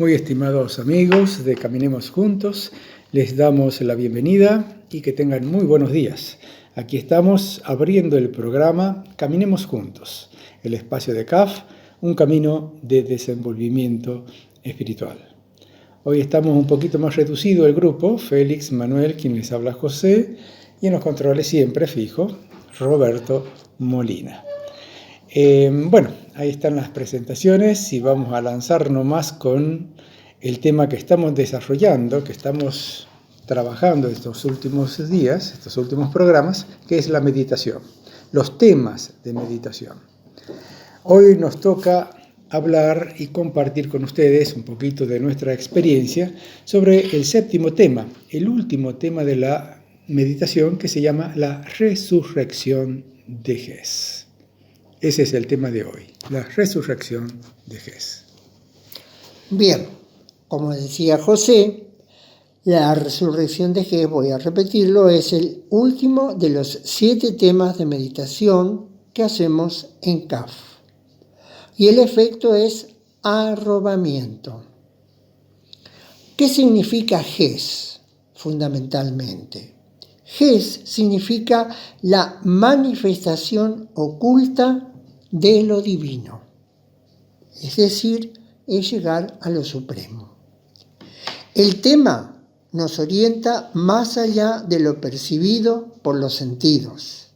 Muy estimados amigos de Caminemos Juntos, les damos la bienvenida y que tengan muy buenos días. Aquí estamos abriendo el programa Caminemos Juntos, el espacio de CAF, un camino de desenvolvimiento espiritual. Hoy estamos un poquito más reducido el grupo, Félix, Manuel, quien les habla José, y en los controles siempre fijo, Roberto Molina. Ahí están las presentaciones y vamos a lanzarnos más con el tema que estamos desarrollando, que estamos trabajando estos últimos días, estos últimos programas, que es la meditación, los temas de meditación. Hoy nos toca hablar y compartir con ustedes un poquito de nuestra experiencia sobre el séptimo tema, el último tema de la meditación, que se llama la resurrección de Jesús. Ese es el tema de hoy, la resurrección de Jesús. Bien, como decía José, la resurrección de Jesús, voy a repetirlo, es el último de los 7 temas de meditación que hacemos en CAF. Y el efecto es arrobamiento. ¿Qué significa Jesús fundamentalmente? Jesús significa la manifestación oculta de lo divino, es decir, es llegar a lo supremo. El tema nos orienta más allá de lo percibido por los sentidos.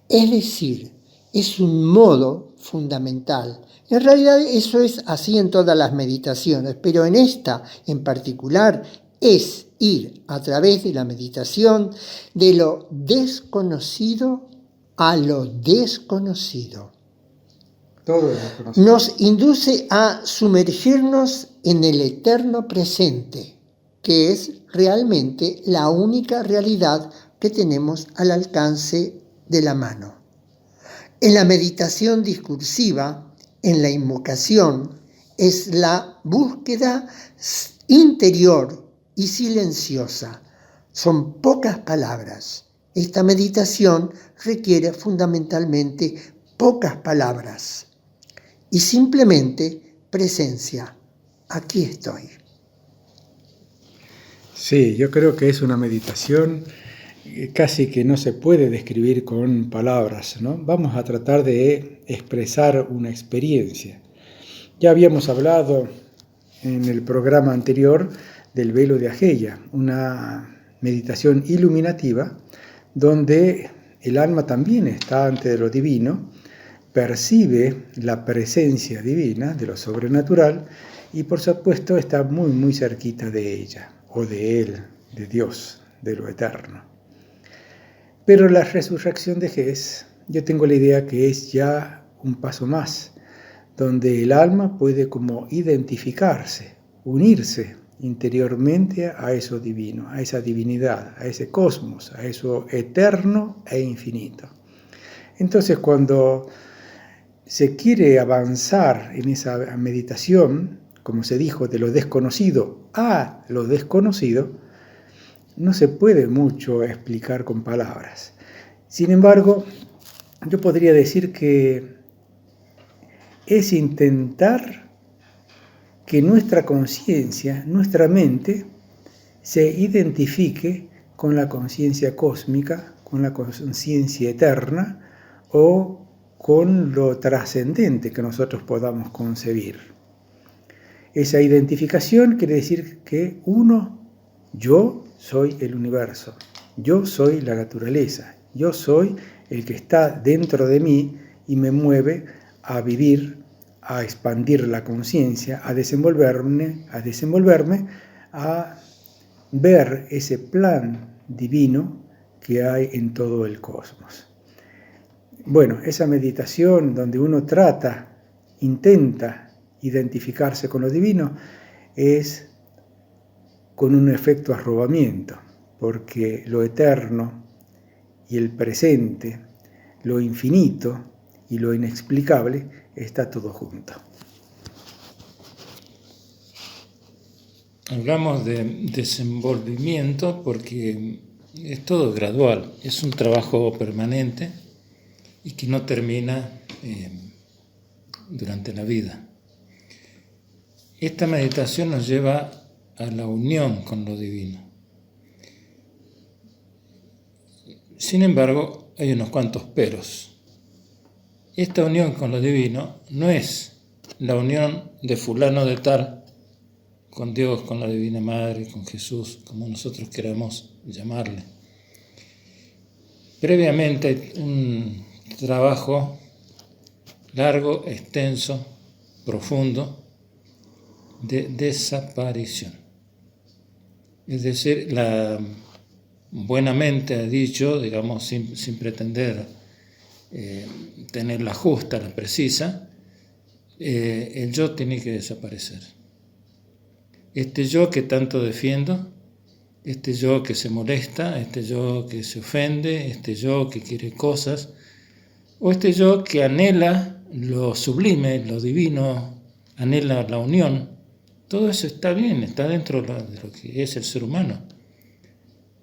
Es decir, es un modo fundamental. En realidad eso es así en todas las meditaciones, pero en esta en particular es ir a través de la meditación de lo desconocido a lo desconocido. Todo es desconocido. Nos induce a sumergirnos en el eterno presente, que es realmente la única realidad que tenemos al alcance de la mano. En la meditación discursiva, en la invocación, es la búsqueda interior y silenciosa. Son pocas palabras. Esta meditación requiere fundamentalmente pocas palabras y simplemente presencia. Aquí estoy. Sí, yo creo que es una meditación casi que no se puede describir con palabras, ¿no? Vamos a tratar de expresar una experiencia. Ya habíamos hablado en el programa anterior del velo de Ageia, una meditación iluminativa donde el alma también está ante lo divino, percibe la presencia divina de lo sobrenatural y por supuesto está muy muy cerquita de ella o de él, de Dios, de lo eterno. Pero la resurrección de Jesús, yo tengo la idea que es ya un paso más, donde el alma puede como identificarse, unirse interiormente a eso divino, a esa divinidad, a ese cosmos, a eso eterno e infinito. Entonces, cuando se quiere avanzar en esa meditación, como se dijo, de lo desconocido a lo desconocido, no se puede mucho explicar con palabras. Sin embargo, yo podría decir que es intentar que nuestra conciencia, nuestra mente, se identifique con la conciencia cósmica, con la conciencia eterna o con lo trascendente que nosotros podamos concebir. Esa identificación quiere decir que yo soy el universo, yo soy la naturaleza, yo soy el que está dentro de mí y me mueve a vivir, a expandir la conciencia, a desenvolverme, a ver ese plan divino que hay en todo el cosmos. Bueno, esa meditación donde uno intenta identificarse con lo divino, es con un efecto arrobamiento, porque lo eterno y el presente, lo infinito y lo inexplicable está todo junto. Hablamos de desenvolvimiento porque es todo gradual, es un trabajo permanente y que no termina durante la vida. esta meditación nos lleva a la unión con lo divino. Sin embargo, hay unos cuantos peros. Esta unión con lo divino no es la unión de fulano de tal con Dios, con la Divina Madre, con Jesús, como nosotros queramos llamarle. Previamente hay un trabajo largo, extenso, profundo, de desaparición. Es decir, buenamente ha dicho, digamos, sin pretender tener la justa, la precisa, el yo tiene que desaparecer. Este yo que tanto defiendo, este yo que se molesta, este yo que se ofende, este yo que quiere cosas, o este yo que anhela lo sublime, lo divino, anhela la unión, todo eso está bien, está dentro de lo que es el ser humano.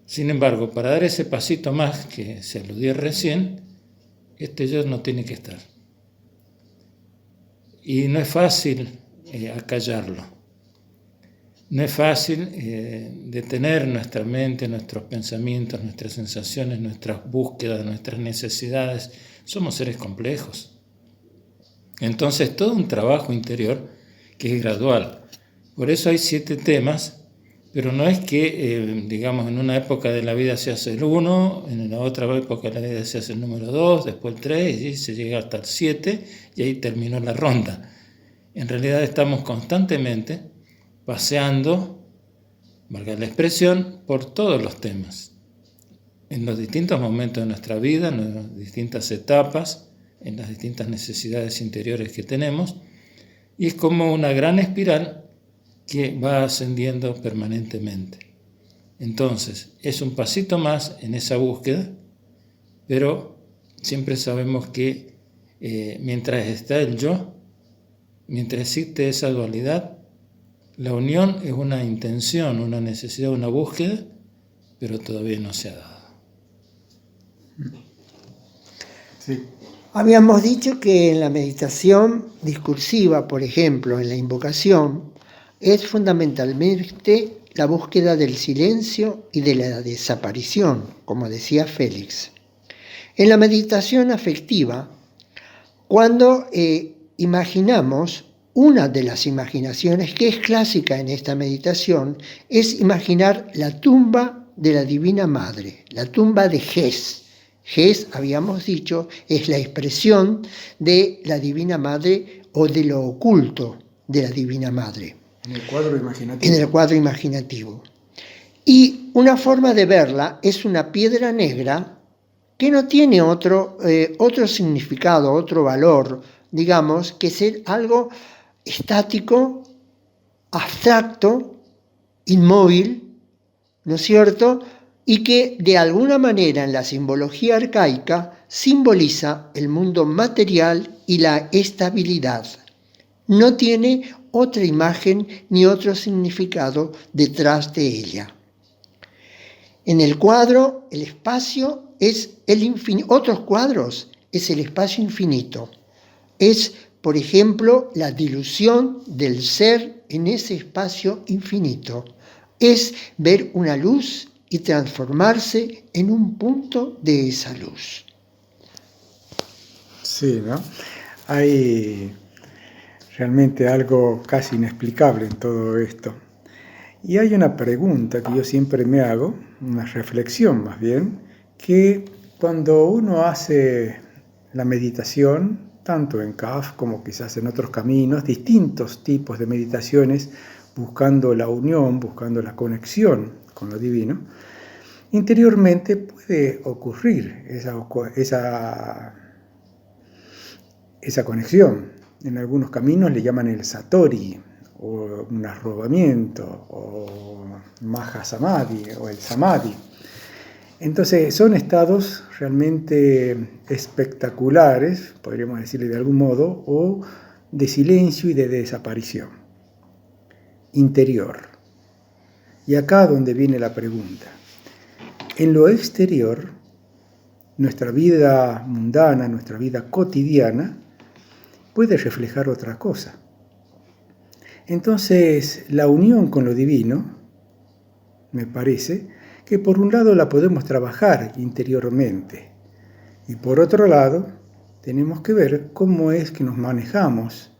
Sin embargo, para dar ese pasito más que se aludía recién, este yo no tiene que estar. Y no es fácil acallarlo. No es fácil detener nuestra mente, nuestros pensamientos, nuestras sensaciones, nuestras búsquedas, nuestras necesidades. Somos seres complejos. Entonces, todo un trabajo interior que es gradual. Por eso hay 7 temas, pero no es que, digamos, en una época de la vida se hace el 1, en la otra época de la vida se hace el número 2, después el 3, y se llega hasta el 7, y ahí terminó la ronda. En realidad estamos constantemente paseando, valga la expresión, por todos los temas, en los distintos momentos de nuestra vida, en las distintas etapas, en las distintas necesidades interiores que tenemos, y es como una gran espiral que va ascendiendo permanentemente. Entonces, es un pasito más en esa búsqueda, pero siempre sabemos que mientras está el yo, mientras existe esa dualidad, la unión es una intención, una necesidad, una búsqueda, pero todavía no se ha dado. Sí. Habíamos dicho que en la meditación discursiva, por ejemplo, en la invocación, es fundamentalmente la búsqueda del silencio y de la desaparición, como decía Félix. En la meditación afectiva, cuando imaginamos, una de las imaginaciones que es clásica en esta meditación es imaginar la tumba de la Divina Madre, la tumba de Jes. Jes, habíamos dicho, es la expresión de la Divina Madre o de lo oculto de la Divina Madre. En el cuadro imaginativo. En el cuadro imaginativo. Y una forma de verla es una piedra negra que no tiene otro significado, otro valor, digamos, que ser algo estático, abstracto, inmóvil, ¿no es cierto? Y que de alguna manera en la simbología arcaica simboliza el mundo material y la estabilidad. No tiene otra imagen ni otro significado detrás de ella. En el cuadro, el espacio es el infinito. Otros cuadros es el espacio infinito. Es, por ejemplo, la dilución del ser en ese espacio infinito. Es ver una luz y transformarse en un punto de esa luz. Sí, ¿no? Hay realmente algo casi inexplicable en todo esto. Y hay una pregunta que yo siempre me hago, una reflexión más bien, que cuando uno hace la meditación, tanto en CAF como quizás en otros caminos, distintos tipos de meditaciones, buscando la unión, buscando la conexión con lo divino, interiormente puede ocurrir esa conexión. En algunos caminos le llaman el satori, o un arrobamiento, o maha samadhi, o el samadhi. Entonces son estados realmente espectaculares, podríamos decirle de algún modo, o de silencio y de desaparición interior. Y acá donde viene la pregunta. En lo exterior, nuestra vida mundana, nuestra vida cotidiana, puede reflejar otra cosa. Entonces, la unión con lo divino, me parece, que por un lado la podemos trabajar interiormente y por otro lado tenemos que ver cómo es que nos manejamos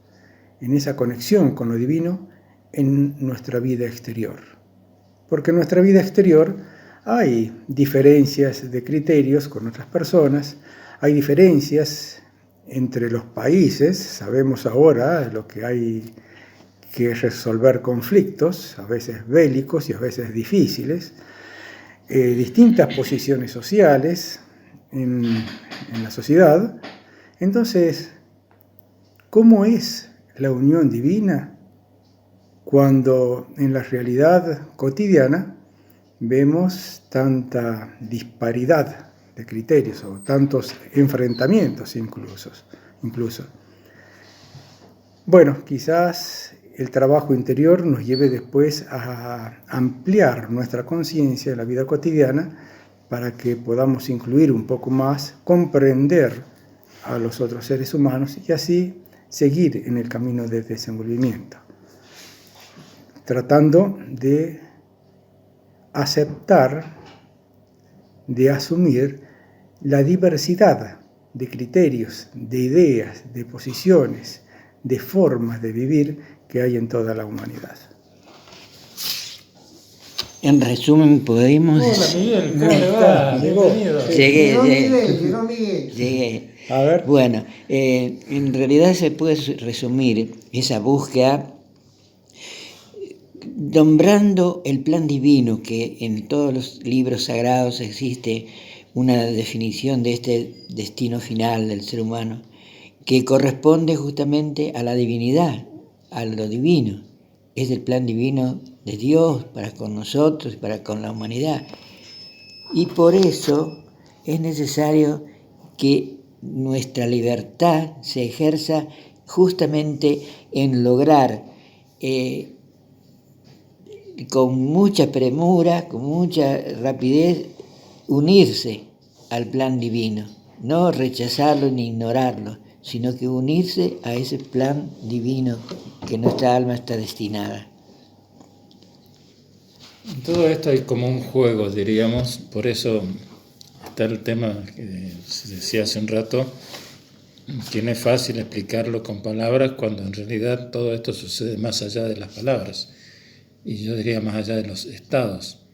en esa conexión con lo divino en nuestra vida exterior. Porque en nuestra vida exterior hay diferencias de criterios con otras personas, hay diferencias entre los países, sabemos ahora lo que hay que resolver conflictos, a veces bélicos y a veces difíciles, distintas posiciones sociales en la sociedad. Entonces, ¿cómo es la unión divina cuando en la realidad cotidiana vemos tanta disparidad de criterios o tantos enfrentamientos incluso? Bueno, quizás el trabajo interior nos lleve después a ampliar nuestra conciencia en la vida cotidiana para que podamos incluir un poco más, comprender a los otros seres humanos y así seguir en el camino de desenvolvimiento, tratando de aceptar, de asumir la diversidad de criterios, de ideas, de posiciones, de formas de vivir que hay en toda la humanidad. En resumen, podemos... Hola Miguel, ¿cómo le va? Bienvenido. Llegué. A ver. Bueno, en realidad se puede resumir esa búsqueda nombrando el plan divino, que en todos los libros sagrados existe una definición de este destino final del ser humano, que corresponde justamente a la divinidad, a lo divino. Es el plan divino de Dios para con nosotros y para con la humanidad. Y por eso es necesario que nuestra libertad se ejerza justamente en lograr con mucha premura, con mucha rapidez, unirse al plan divino, no rechazarlo ni ignorarlo, sino que unirse a ese plan divino que nuestra alma está destinada. En todo esto hay como un juego, diríamos, por eso está el tema que se decía hace un rato, que no es fácil explicarlo con palabras cuando en realidad todo esto sucede más allá de las palabras, y yo diría más allá de los estados.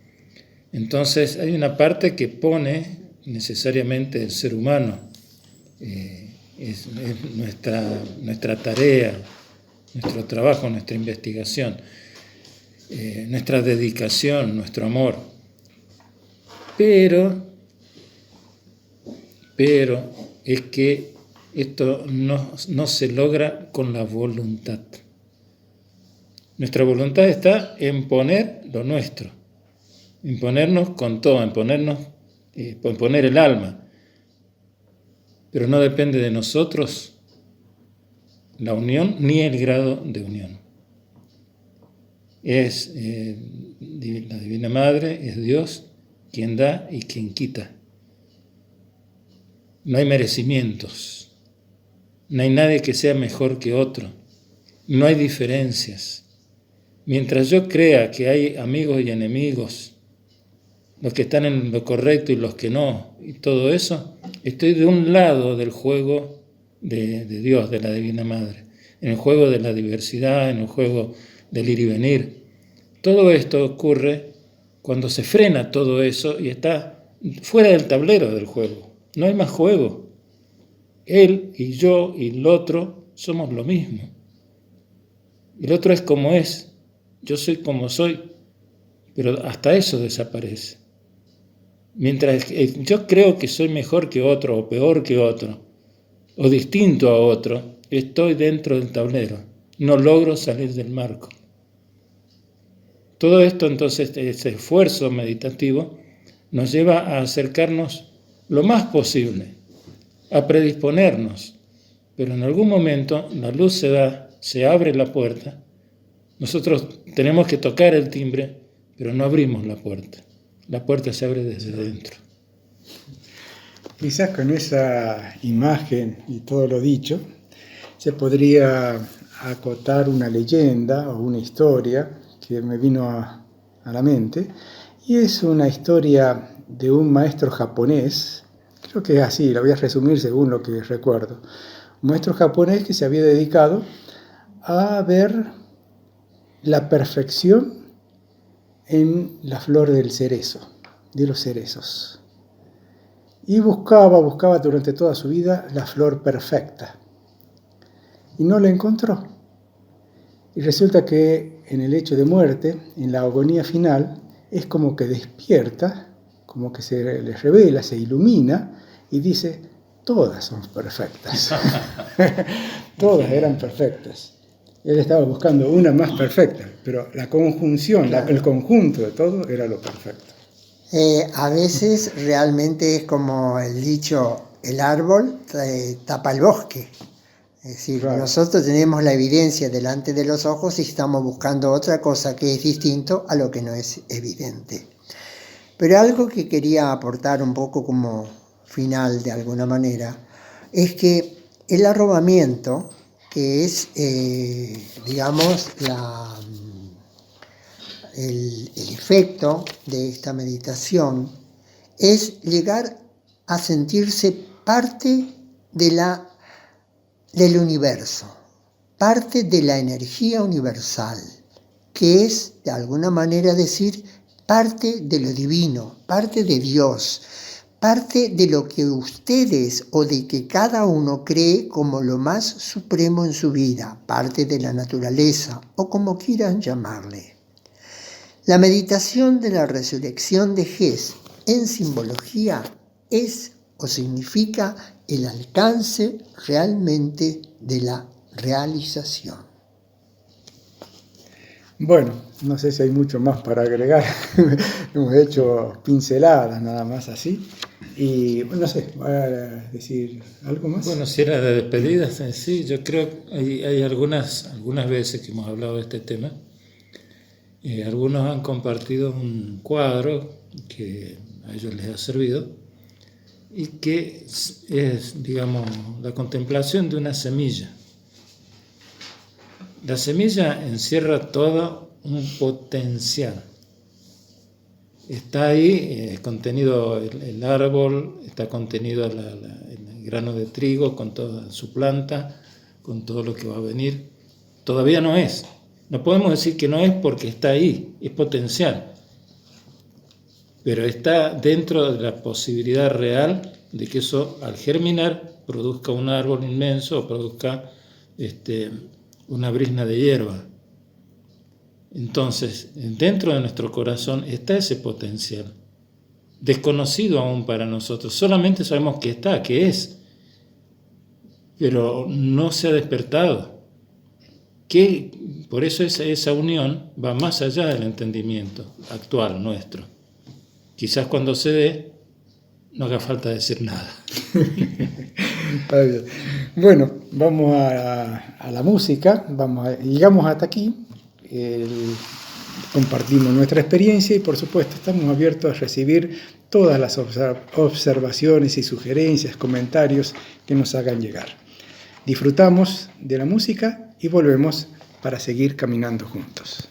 Entonces hay una parte que pone necesariamente el ser humano, es nuestra tarea, nuestro trabajo, nuestra investigación, nuestra dedicación, nuestro amor. Pero es que esto no se logra con la voluntad. Nuestra voluntad está en poner lo nuestro, en ponernos con todo, en poner el alma. Pero no depende de nosotros la unión ni el grado de unión. Es la Divina Madre, es Dios quien da y quien quita. No hay merecimientos, no hay nadie que sea mejor que otro, no hay diferencias. Mientras yo crea que hay amigos y enemigos, los que están en lo correcto y los que no, y todo eso, estoy de un lado del juego de Dios, de la Divina Madre, en el juego de la diversidad, en el juego del ir y venir. Todo esto ocurre cuando se frena todo eso y está fuera del tablero del juego. No hay más juego. Él y yo y el otro somos lo mismo. El otro es como es. Yo soy como soy. Pero hasta eso desaparece. Mientras yo creo que soy mejor que otro o peor que otro o distinto a otro, estoy dentro del tablero. No logro salir del marco. Todo esto, entonces, ese esfuerzo meditativo nos lleva a acercarnos lo más posible, a predisponernos, pero en algún momento la luz se da, se abre la puerta, nosotros tenemos que tocar el timbre, pero no abrimos la puerta se abre desde dentro. Quizás con esa imagen y todo lo dicho, se podría acotar una leyenda o una historia que me vino a la mente, y es una historia de un maestro japonés, creo que es así, la voy a resumir según lo que recuerdo. Un maestro japonés que se había dedicado a ver la perfección en la flor del cerezo, de los cerezos. Y buscaba durante toda su vida la flor perfecta. Y no la encontró. Y resulta que en el hecho de muerte, en la agonía final, es como que despierta, como que se le revela, se ilumina y dice, todas son perfectas. Todas eran perfectas. Él estaba buscando una más perfecta, pero la conjunción, el conjunto de todo era lo perfecto. A veces realmente es como el dicho, el árbol tapa el bosque. Es decir, claro, nosotros tenemos la evidencia delante de los ojos y estamos buscando otra cosa que es distinto a lo que no es evidente. Pero algo que quería aportar un poco como final de alguna manera, es que el arrobamiento, que es, digamos, el efecto de esta meditación, es llegar a sentirse parte del universo, parte de la energía universal, que es, de alguna manera decir, parte de lo divino, parte de Dios, parte de lo que ustedes o de que cada uno cree como lo más supremo en su vida, parte de la naturaleza o como quieran llamarle. La meditación de la resurrección de Jes en simbología es o significa el alcance realmente de la realización. Bueno, no sé si hay mucho más para agregar. Hemos hecho pinceladas nada más así. Y no sé, ¿va a decir algo más? Bueno, si era de despedidas, sí, yo creo que hay algunas veces que hemos hablado de este tema. Algunos han compartido un cuadro que a ellos les ha servido y que es, digamos, la contemplación de una semilla. La semilla encierra todo un potencial. Está ahí contenido el árbol, está contenido el grano de trigo con toda su planta, con todo lo que va a venir. Todavía no es. No podemos decir que no es porque está ahí, es potencial. Pero está dentro de la posibilidad real de que eso, al germinar, produzca un árbol inmenso o produzca una brizna de hierba. Entonces, dentro de nuestro corazón está ese potencial, desconocido aún para nosotros. Solamente sabemos que está, que es, pero no se ha despertado. Por eso esa unión va más allá del entendimiento actual nuestro. Quizás cuando se dé, no haga falta decir nada. Está bien. Bueno, vamos a la música, llegamos hasta aquí, compartimos nuestra experiencia y por supuesto estamos abiertos a recibir todas las observaciones y sugerencias, comentarios que nos hagan llegar. Disfrutamos de la música y volvemos para seguir caminando juntos.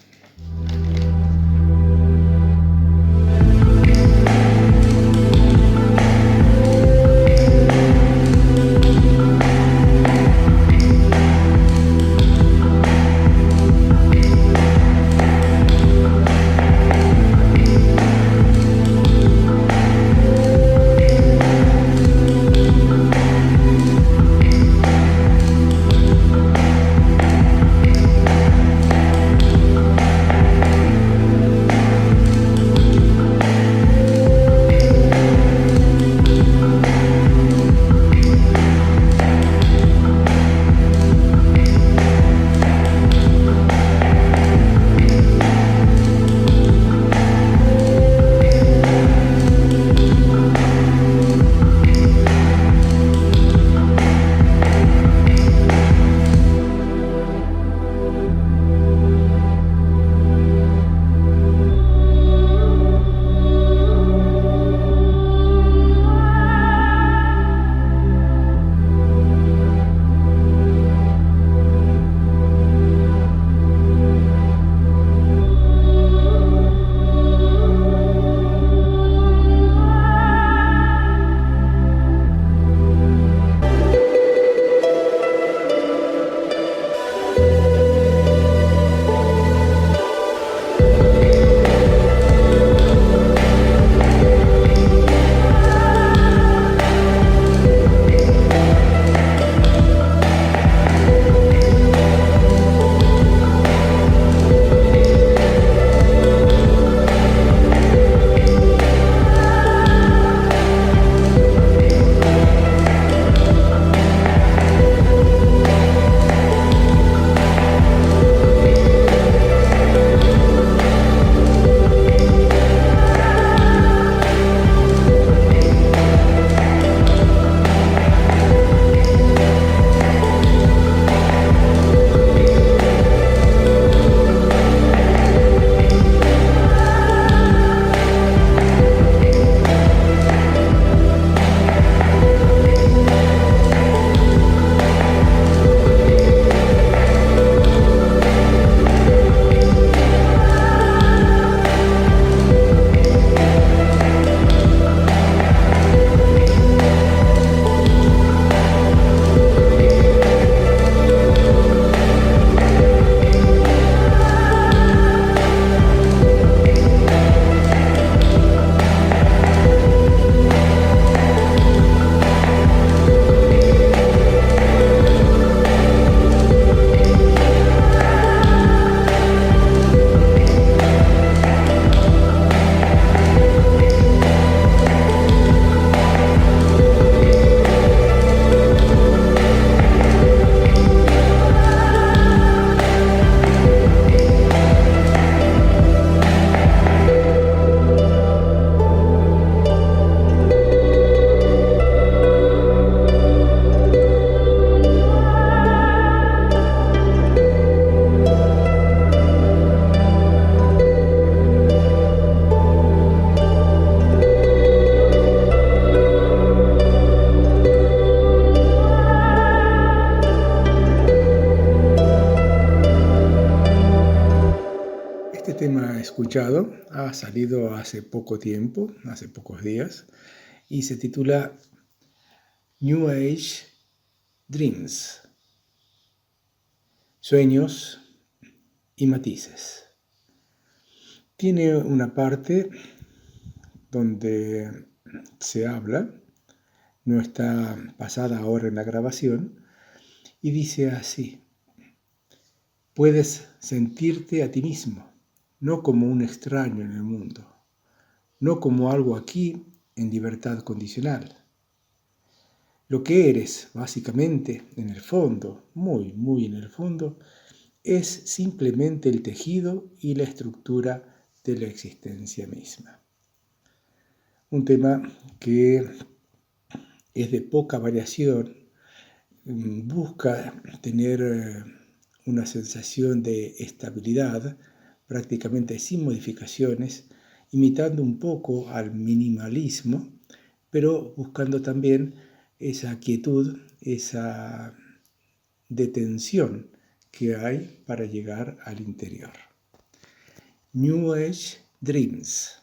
escuchado, ha salido hace poco tiempo, hace pocos días, y se titula New Age Dreams, Sueños y Matices. Tiene una parte donde se habla, no está pasada ahora en la grabación, y dice así: puedes sentirte a ti mismo, no como un extraño en el mundo, no como algo aquí en libertad condicional. Lo que eres, básicamente, en el fondo, muy en el fondo, es simplemente el tejido y la estructura de la existencia misma. Un tema que es de poca variación, busca tener una sensación de estabilidad, prácticamente sin modificaciones, imitando un poco al minimalismo, pero buscando también esa quietud, esa detención que hay para llegar al interior. New Age Dreams.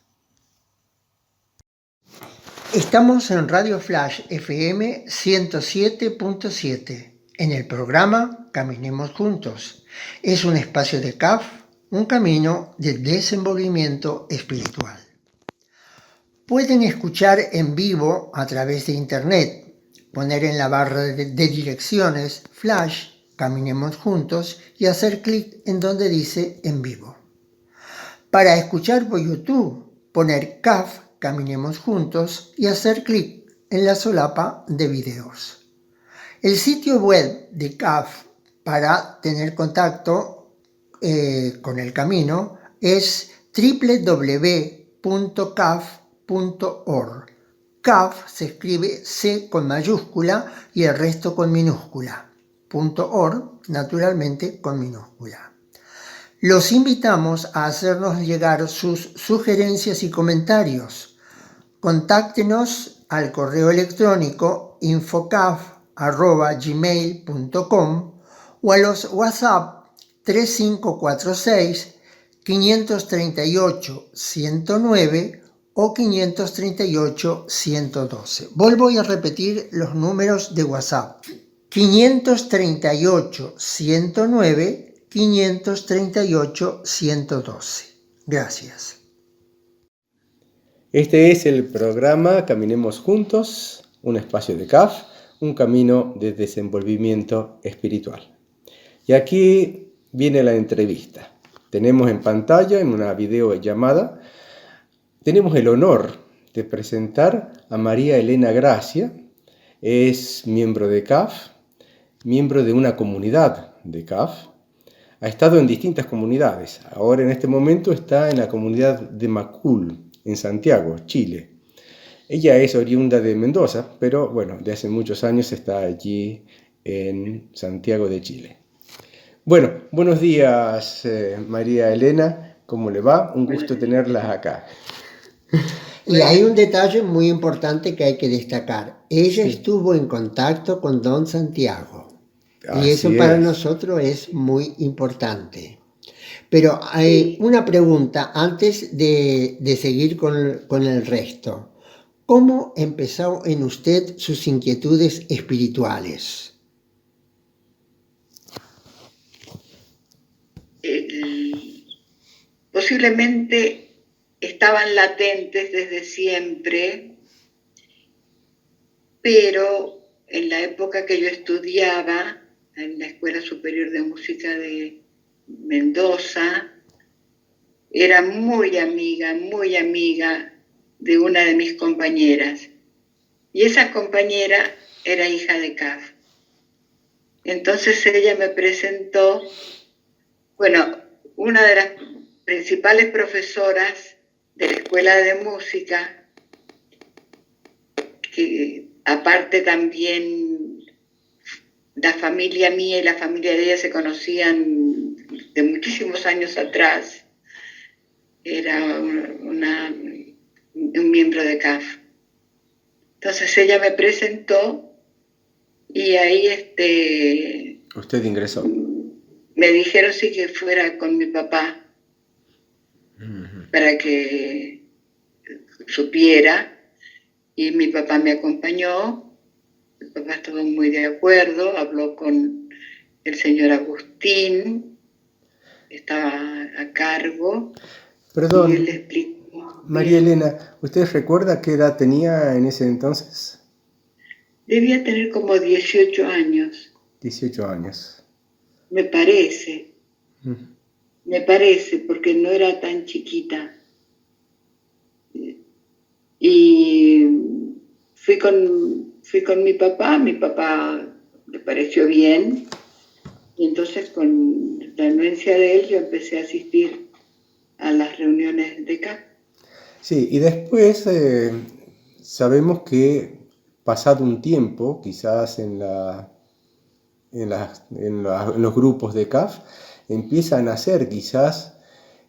Estamos en Radio Flash FM 107.7 en el programa Caminemos Juntos. Es un espacio de CAF, un camino de desenvolvimiento espiritual. Pueden escuchar en vivo a través de internet, poner en la barra de direcciones Flash Caminemos Juntos y hacer clic en donde dice en vivo. Para escuchar por YouTube, poner CAF Caminemos Juntos y hacer clic en la solapa de videos. El sitio web de CAF para tener contacto con el camino es www.caf.org. CAF se escribe C con mayúscula y el resto con minúscula. .org, naturalmente con minúscula. Los invitamos a hacernos llegar sus sugerencias y comentarios. Contáctenos al correo electrónico infocaf@gmail.com o a los WhatsApp 3546 538 109 o 538 112. Vuelvo a repetir los números de WhatsApp: 538 109 538 112. Gracias. Este es el programa Caminemos Juntos, un espacio de CAF, un camino de desenvolvimiento espiritual. Y aquí viene la entrevista. Tenemos en pantalla, en una videollamada, tenemos el honor de presentar a María Elena Gracia. Es miembro de CAF, miembro de una comunidad de CAF. Ha estado en distintas comunidades. Ahora en este momento está en la comunidad de Macul, en Santiago, Chile. Ella es oriunda de Mendoza, pero bueno, de hace muchos años está allí en Santiago de Chile. Bueno, buenos días María Elena, ¿cómo le va? Un gusto tenerla acá. Y hay un detalle muy importante que hay que destacar. Ella estuvo en contacto con Don Santiago. Y eso para nosotros es muy importante. Pero hay una pregunta antes de seguir con el resto. ¿Cómo empezó en usted sus inquietudes espirituales? Posiblemente estaban latentes desde siempre, pero en la época que yo estudiaba en la Escuela Superior de Música de Mendoza, era muy amiga de una de mis compañeras. Y esa compañera era hija de CAF. Entonces ella me presentó, una de las principales profesoras de la Escuela de Música, que aparte también la familia mía y la familia de ella se conocían de muchísimos años atrás. Era un miembro de CAF. Entonces ella me presentó y ahí ¿Usted ingresó? me dijeron sí que fuera con mi papá. para que supiera, y mi papá me acompañó. Mi papá estuvo muy de acuerdo, habló con el señor Agustín, estaba a cargo, Perdón, y él le explicó. María Elena, ¿usted recuerda qué edad tenía en ese entonces? Debía tener como 18 años, 18 años. me parece. Mm. Me parece, porque no era tan chiquita. Y fui con mi papá le pareció bien, y entonces con la anuencia de él yo empecé a asistir a las reuniones de CAP. Sí, y después sabemos que pasado un tiempo, quizás en los grupos de CAF, empieza a nacer quizás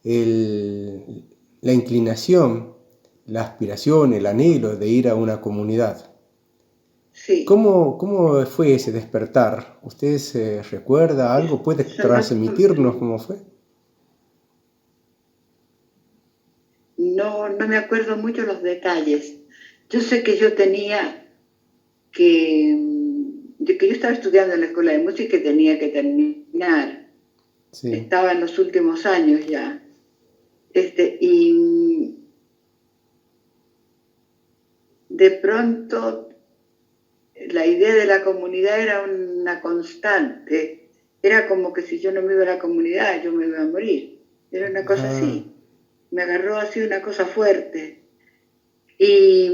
la inclinación, la aspiración, el anhelo de ir a una comunidad. Sí. ¿Cómo fue ese despertar? ¿Usted se recuerda algo? ¿Puede transmitirnos cómo fue? No me acuerdo mucho los detalles. Yo sé que yo tenía que yo estaba estudiando en la escuela de música y tenía que terminar. Sí. Estaba en los últimos años ya. Y de pronto la idea de la comunidad era una constante. Era como que si yo no me iba a la comunidad, yo me iba a morir. Era una cosa así. Me agarró así una cosa fuerte. Y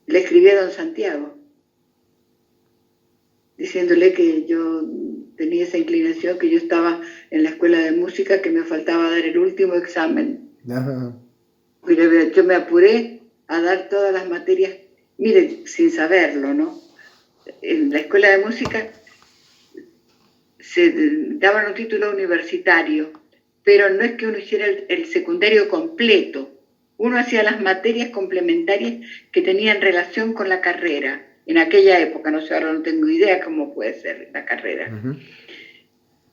le escribí a don Santiago, diciéndole que yo tenía esa inclinación, que yo estaba en la escuela de música, que me faltaba dar el último examen. Ajá. Yo me apuré a dar todas las materias, miren, sin saberlo, ¿no? En la escuela de música se daban un título universitario, pero no es que uno hiciera el secundario completo. Uno hacía las materias complementarias que tenían relación con la carrera. En aquella época, no sé, ahora no tengo idea cómo puede ser la carrera. Uh-huh.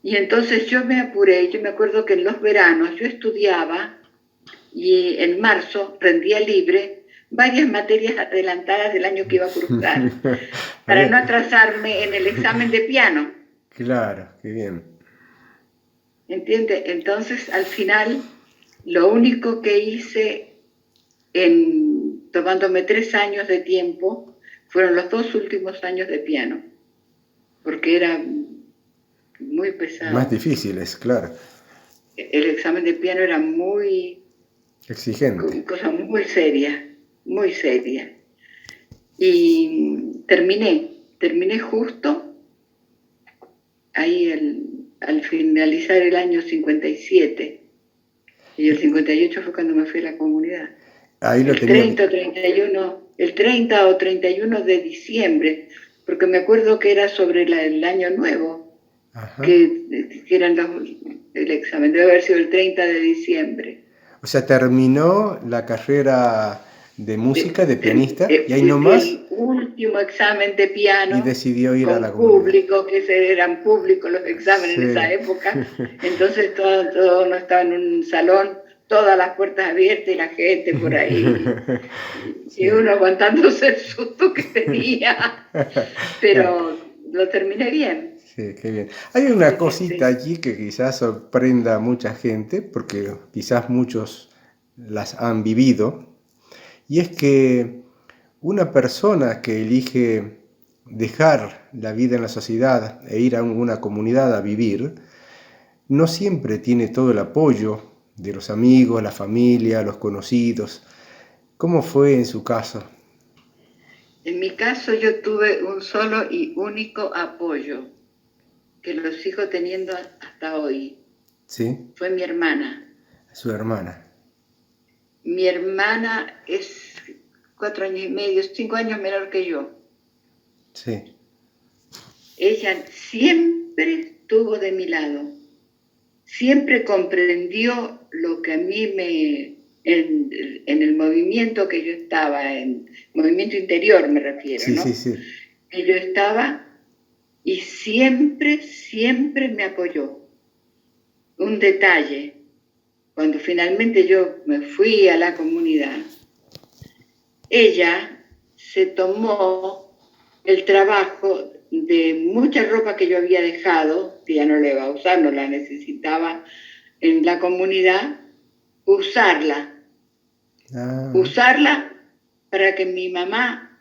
Y entonces yo me apuré, yo me acuerdo que en los veranos yo estudiaba y en marzo rendía libre varias materias adelantadas del año que iba a cursar, para no atrasarme en el examen de piano. Claro, qué bien. ¿Entiende? Entonces, al final, lo único que hice tomándome 3 años de tiempo, fueron los 2 últimos años de piano, porque era muy pesado. Más difíciles, claro. El examen de piano era muy exigente. Cosa muy seria, muy seria. Y terminé justo ahí al finalizar el año 57. Y el 58 fue cuando me fui a la comunidad. Ahí lo el tenía. 30 o 31 de diciembre, porque me acuerdo que era sobre el año nuevo, que eran el examen, debe haber sido el 30 de diciembre. O sea, terminó la carrera de música, de pianista, y ahí nomás. El último examen de piano. Y decidió ir con a la comunidad. Público, que eran públicos los exámenes en esa época. Entonces todo no estaba en un salón, todas las puertas abiertas y la gente por ahí. Y uno aguantándose el susto que tenía. Pero lo terminé bien. Sí, qué bien. Hay una cosita allí que quizás sorprenda a mucha gente, porque quizás muchos las han vivido, y es que una persona que elige dejar la vida en la sociedad e ir a una comunidad a vivir, no siempre tiene todo el apoyo de los amigos, la familia, los conocidos. ¿Cómo fue en su caso? En mi caso yo tuve un solo y único apoyo, que lo sigo teniendo hasta hoy. ¿Sí? Fue mi hermana. Su hermana. Mi hermana es 4 años y medio, 5 años menor que yo. Sí. Ella siempre estuvo de mi lado. Siempre comprendió lo que a mí en el movimiento que yo estaba, en movimiento interior me refiero, sí, ¿no? Sí. Que yo estaba, y siempre me apoyó. Un detalle, cuando finalmente yo me fui a la comunidad, ella se tomó el trabajo de mucha ropa que yo había dejado, que ya no la iba a usar, no la necesitaba en la comunidad, usarla para que mi mamá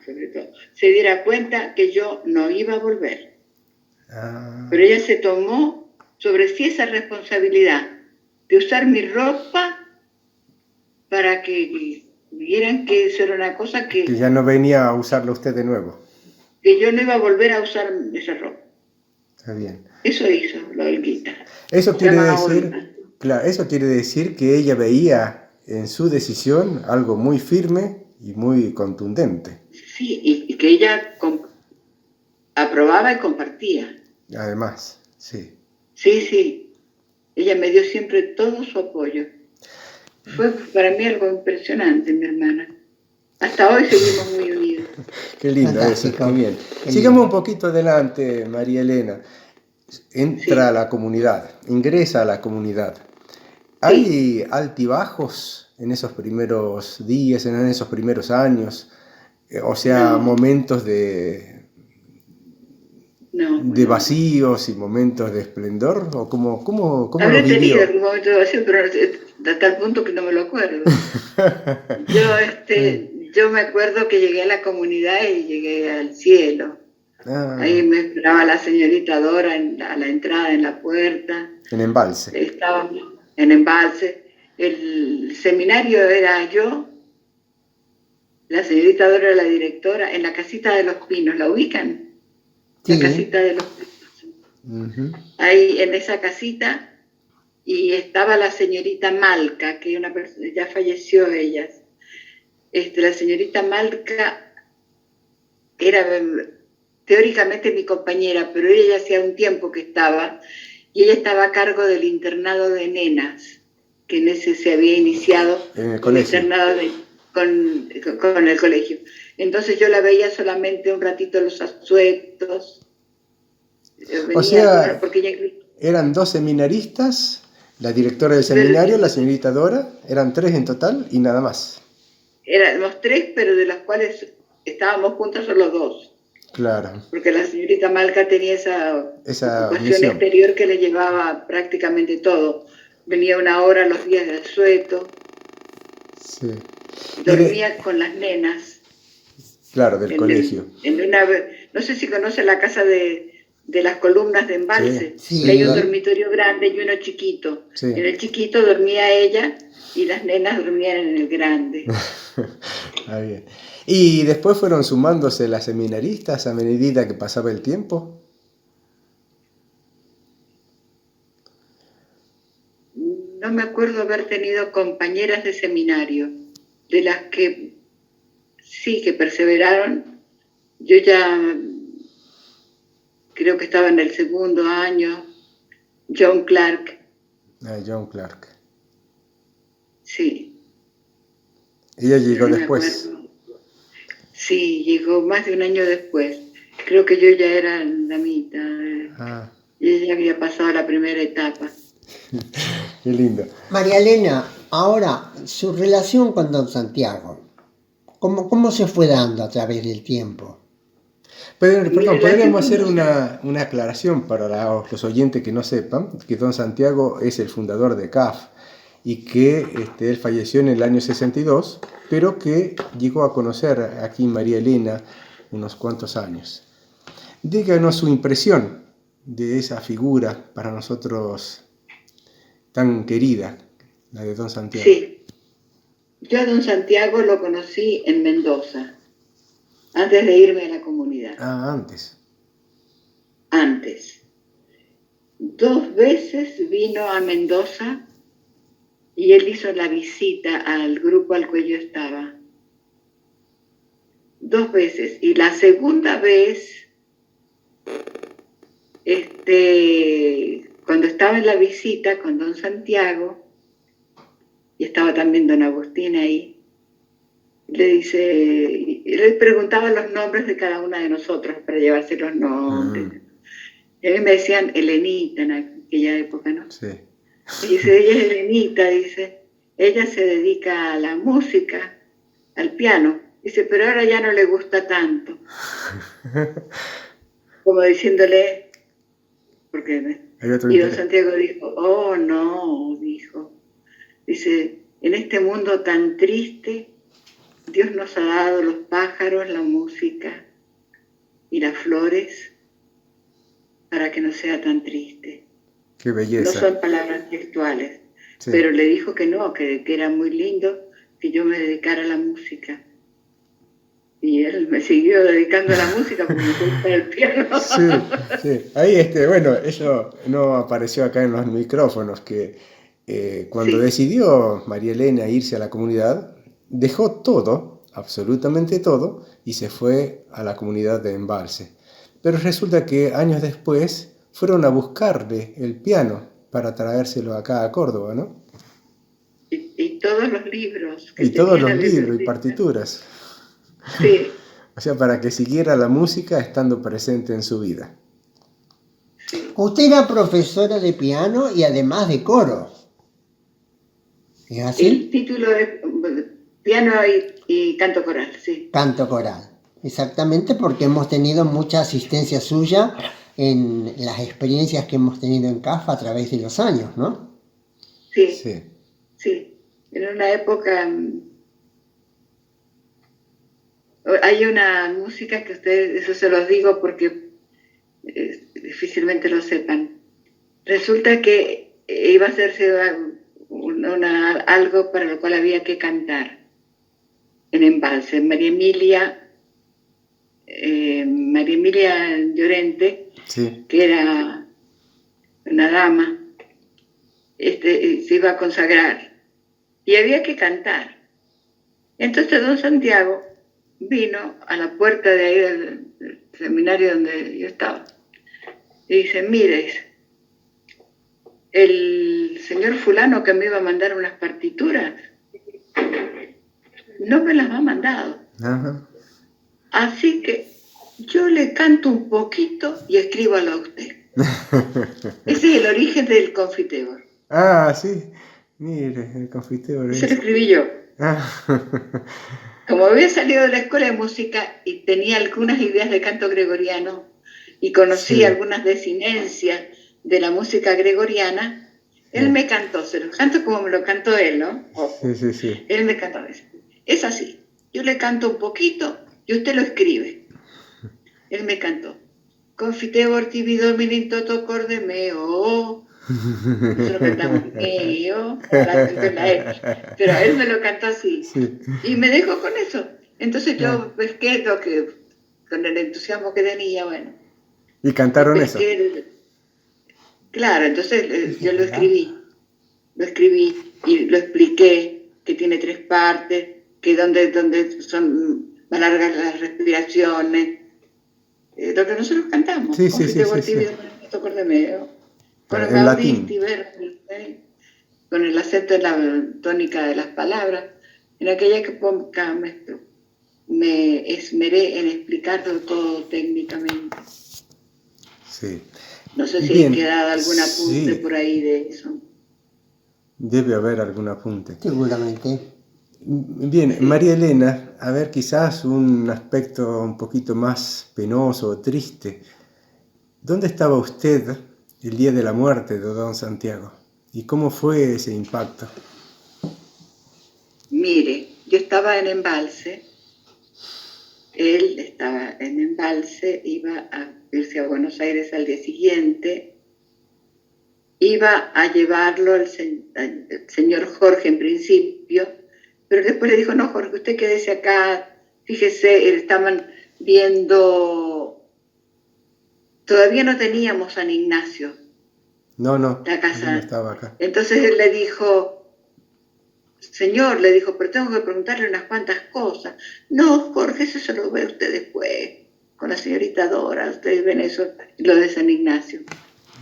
sobre todo, se diera cuenta que yo no iba a volver. Pero ella se tomó sobre sí esa responsabilidad de usar mi ropa para que vieran que eso era una cosa que ya no venía a usarla usted de nuevo. Que yo no iba a volver a usar esa ropa. Está bien. Eso hizo la Olguita. Eso quiere decir que ella veía en su decisión algo muy firme y muy contundente. Sí, y que ella aprobaba y compartía. Además, sí. Sí. Ella me dio siempre todo su apoyo. Fue para mí algo impresionante, mi hermana. Hasta hoy seguimos muy unidos. Qué lindo eso, qué bien. Sigamos un poquito adelante, María Elena. Entra a la comunidad, ingresa a la comunidad. ¿Hay altibajos en esos primeros días, en esos primeros años? O sea, momentos de vacíos y momentos de esplendor, ¿o cómo habré lo vivió? tenido algún momento de vacío, pero hasta tal punto que no me lo acuerdo. Yo me acuerdo que llegué a la comunidad y llegué al cielo. Ahí me esperaba la señorita Dora a la entrada, en la puerta. En Embalse. Estábamos en Embalse. El seminario era yo, la señorita Dora era la directora, en la casita de los pinos. ¿La ubican? Sí. La casita de los pinos. Ahí en esa casita, y estaba la señorita Malca, que ya falleció ella. La señorita Malca era teóricamente mi compañera, pero ella ya hacía un tiempo que estaba, y ella estaba a cargo del internado de nenas, que en ese se había iniciado el internado con el colegio. Entonces yo la veía solamente un ratito los asuetos. O sea, eran 2 seminaristas, la directora del seminario, la señorita Dora, eran 3 en total y nada más. Éramos 3, pero de las cuales estábamos juntas solo 2. Claro. Porque la señorita Malca tenía esa ocupación misión exterior que le llevaba prácticamente todo. Venía 1 hora los días de asueto. Sí. Dormía con las nenas. Claro, del colegio. No sé si conoce la casa de las columnas de Embalse, sí, que hay un dormitorio grande y uno chiquito. Sí. En el chiquito dormía ella y las nenas dormían en el grande. Ah, bien. ¿Y después fueron sumándose las seminaristas a medida que pasaba el tiempo? No me acuerdo haber tenido compañeras de seminario, de las que sí que perseveraron. Yo ya creo que estaba en el 2.º año. John Clark. John Clark. Sí. Ella llegó después. Sí, llegó más de 1 año después. Creo que yo ya era la mitad. Y ella había pasado la primera etapa. Qué lindo. María Elena, ahora, su relación con don Santiago, ¿cómo se fue dando a través del tiempo? Perdón, podríamos hacer una aclaración para los oyentes que no sepan que don Santiago es el fundador de CAF y que él falleció en el año 62, pero que llegó a conocer aquí María Elena unos cuantos años. Díganos su impresión de esa figura para nosotros tan querida, la de don Santiago. Sí, yo a don Santiago lo conocí en Mendoza, antes de irme a la comunidad. Antes. Antes. 2 veces vino a Mendoza y él hizo la visita al grupo al que yo estaba. 2 veces. Y la segunda vez, cuando estaba en la visita con don Santiago, y estaba también don Agustín ahí, le preguntaba los nombres de cada una de nosotros para llevarse los nombres. Y a mí me decían Elenita en aquella época, ¿no? Sí. Dice, ella es Elenita, dice, ella se dedica a la música, al piano. Dice, pero ahora ya no le gusta tanto. Como diciéndole, porque... Hay otro Y don interés. Santiago dijo, oh no, dijo. Dice, en este mundo tan triste, Dios nos ha dado los pájaros, la música y las flores para que no sea tan triste. Qué No belleza. son palabras textuales, Sí. pero le dijo que no, que era muy lindo que yo me dedicara a la música. Y él me siguió dedicando a la música porque me gusta el piano. Sí, sí. Ahí, bueno, eso no apareció acá en los micrófonos, que cuando Sí, decidió María Elena irse a la comunidad, dejó todo, absolutamente todo, y se fue a la comunidad de Embalse. Pero resulta que años después fueron a buscarle el piano para traérselo acá a Córdoba, ¿no? y todos los libros que Y todos tenía en los la libros y biblioteca. partituras. Sí, O sea, para que siguiera la música estando presente en su vida. sí. Usted era profesora de piano y además de coro. ¿Es El así? título es piano y canto coral, sí. Canto coral. Exactamente, porque hemos tenido mucha asistencia suya en las experiencias que hemos tenido en CAF a través de los años, ¿no? Sí, Sí. sí. En una época hay una música que ustedes, eso se los digo porque difícilmente lo sepan. Resulta que iba a hacerse algo para lo cual había que cantar en Embalse. María Emilia Llorente, Sí. que era una dama, se iba a consagrar y había que cantar. Entonces don Santiago vino a la puerta de ahí del seminario donde yo estaba y dice, mire, el señor fulano que me iba a mandar unas partituras no me las ha mandado. Ajá. Así que yo le canto un poquito y escríbalo a usted. Ese es el origen del confitebor. Ah, sí. Mire, el confitero Ese lo es. escribí yo. Ah. Como había salido de la escuela de música y tenía algunas ideas de canto gregoriano y conocía Sí. algunas desinencias de la música gregoriana, él me cantó, se lo canto como me lo cantó él, ¿no? Ojo. Sí, sí, sí. Él me cantó eso. Es así, yo le canto un poquito y usted lo escribe. Él me cantó. Confitebor tibi domini toto corde meo. Nosotros cantamos meo, pero él me lo cantó así. Sí. Y me dejó con eso. Entonces yo pesqué lo que, con el entusiasmo que tenía, bueno. Y cantaron eso. Claro, entonces yo lo escribí y lo expliqué, que tiene 3 partes, que donde son más largas las respiraciones, lo que nosotros cantamos, Sí, sí, sí, sí, sí. con el En latín. con el acento en la tónica de las palabras. En aquella época me esmeré en explicarlo todo técnicamente. Sí. No sé si Bien. queda algún apunte Sí. por ahí de eso. Debe haber algún apunte. Seguramente. Bien, María Elena, a ver, quizás un aspecto un poquito más penoso o triste. ¿Dónde estaba usted el día de la muerte de don Santiago? ¿Y cómo fue ese impacto? Mire, yo estaba en Embalse, él estaba en Embalse, iba a irse a Buenos Aires al día siguiente, iba a llevarlo el señor Jorge en principio, pero después le dijo, no, Jorge, usted quédese acá, fíjese, estaban viendo, todavía no teníamos San Ignacio, No, la casa. no estaba acá. Entonces él le dijo, señor, le dijo, pero tengo que preguntarle unas cuantas cosas. No, Jorge, eso se lo ve usted después, con la señorita Dora, ustedes ven eso, lo de San Ignacio.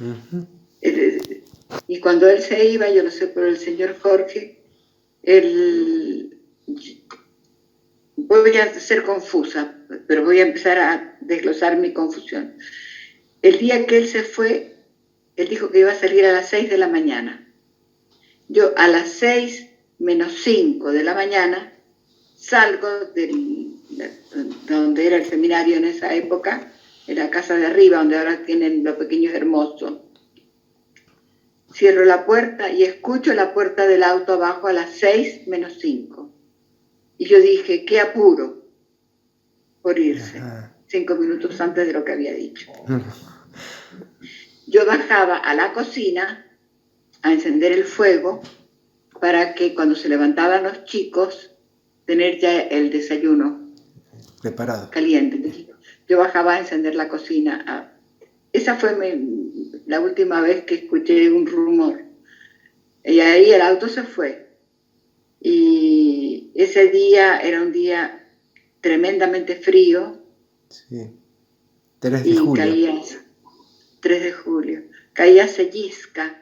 Uh-huh. Y cuando él se iba, yo lo sé por el señor Jorge, voy a ser confusa, pero voy a empezar a desglosar mi confusión. El día que él se fue, él dijo que iba a salir a las 6 de la mañana. Yo a las 6 menos 5 de la mañana salgo de donde era el seminario en esa época, en la casa de arriba, donde ahora tienen los pequeños hermosos. Cierro la puerta y escucho la puerta del auto abajo a las 6 menos 5. Y yo dije, qué apuro por irse, 5 minutos antes de lo que había dicho. Yo bajaba a la cocina a encender el fuego para que cuando se levantaban los chicos, tener ya el desayuno preparado. Caliente. Yo bajaba a encender la cocina. Esa fue la última vez que escuché un rumor. Y ahí el auto se fue. Y ese día era un día tremendamente frío. Sí. 3 de julio. Caía 3 de julio. Caía cellisca,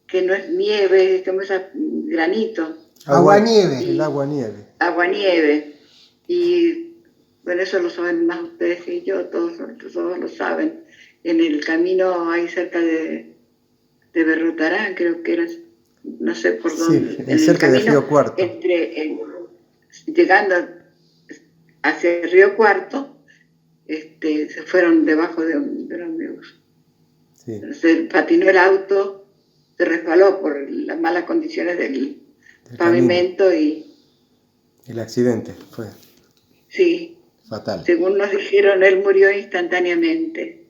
que no es nieve, es como ese granito. Aguanieve. El aguanieve. Aguanieve. Y bueno, eso lo saben más ustedes que yo, todos lo saben. En el camino ahí cerca de Berrotarán, creo que era, no sé por dónde. Sí, cerca de Río Cuarto. Llegando hacia el Río Cuarto, se fueron debajo de un ómnibus. Sí. Se patinó el auto, se resbaló por las malas condiciones del pavimento camino. Y el accidente fue. Sí. Fatal. Según nos dijeron, él murió instantáneamente.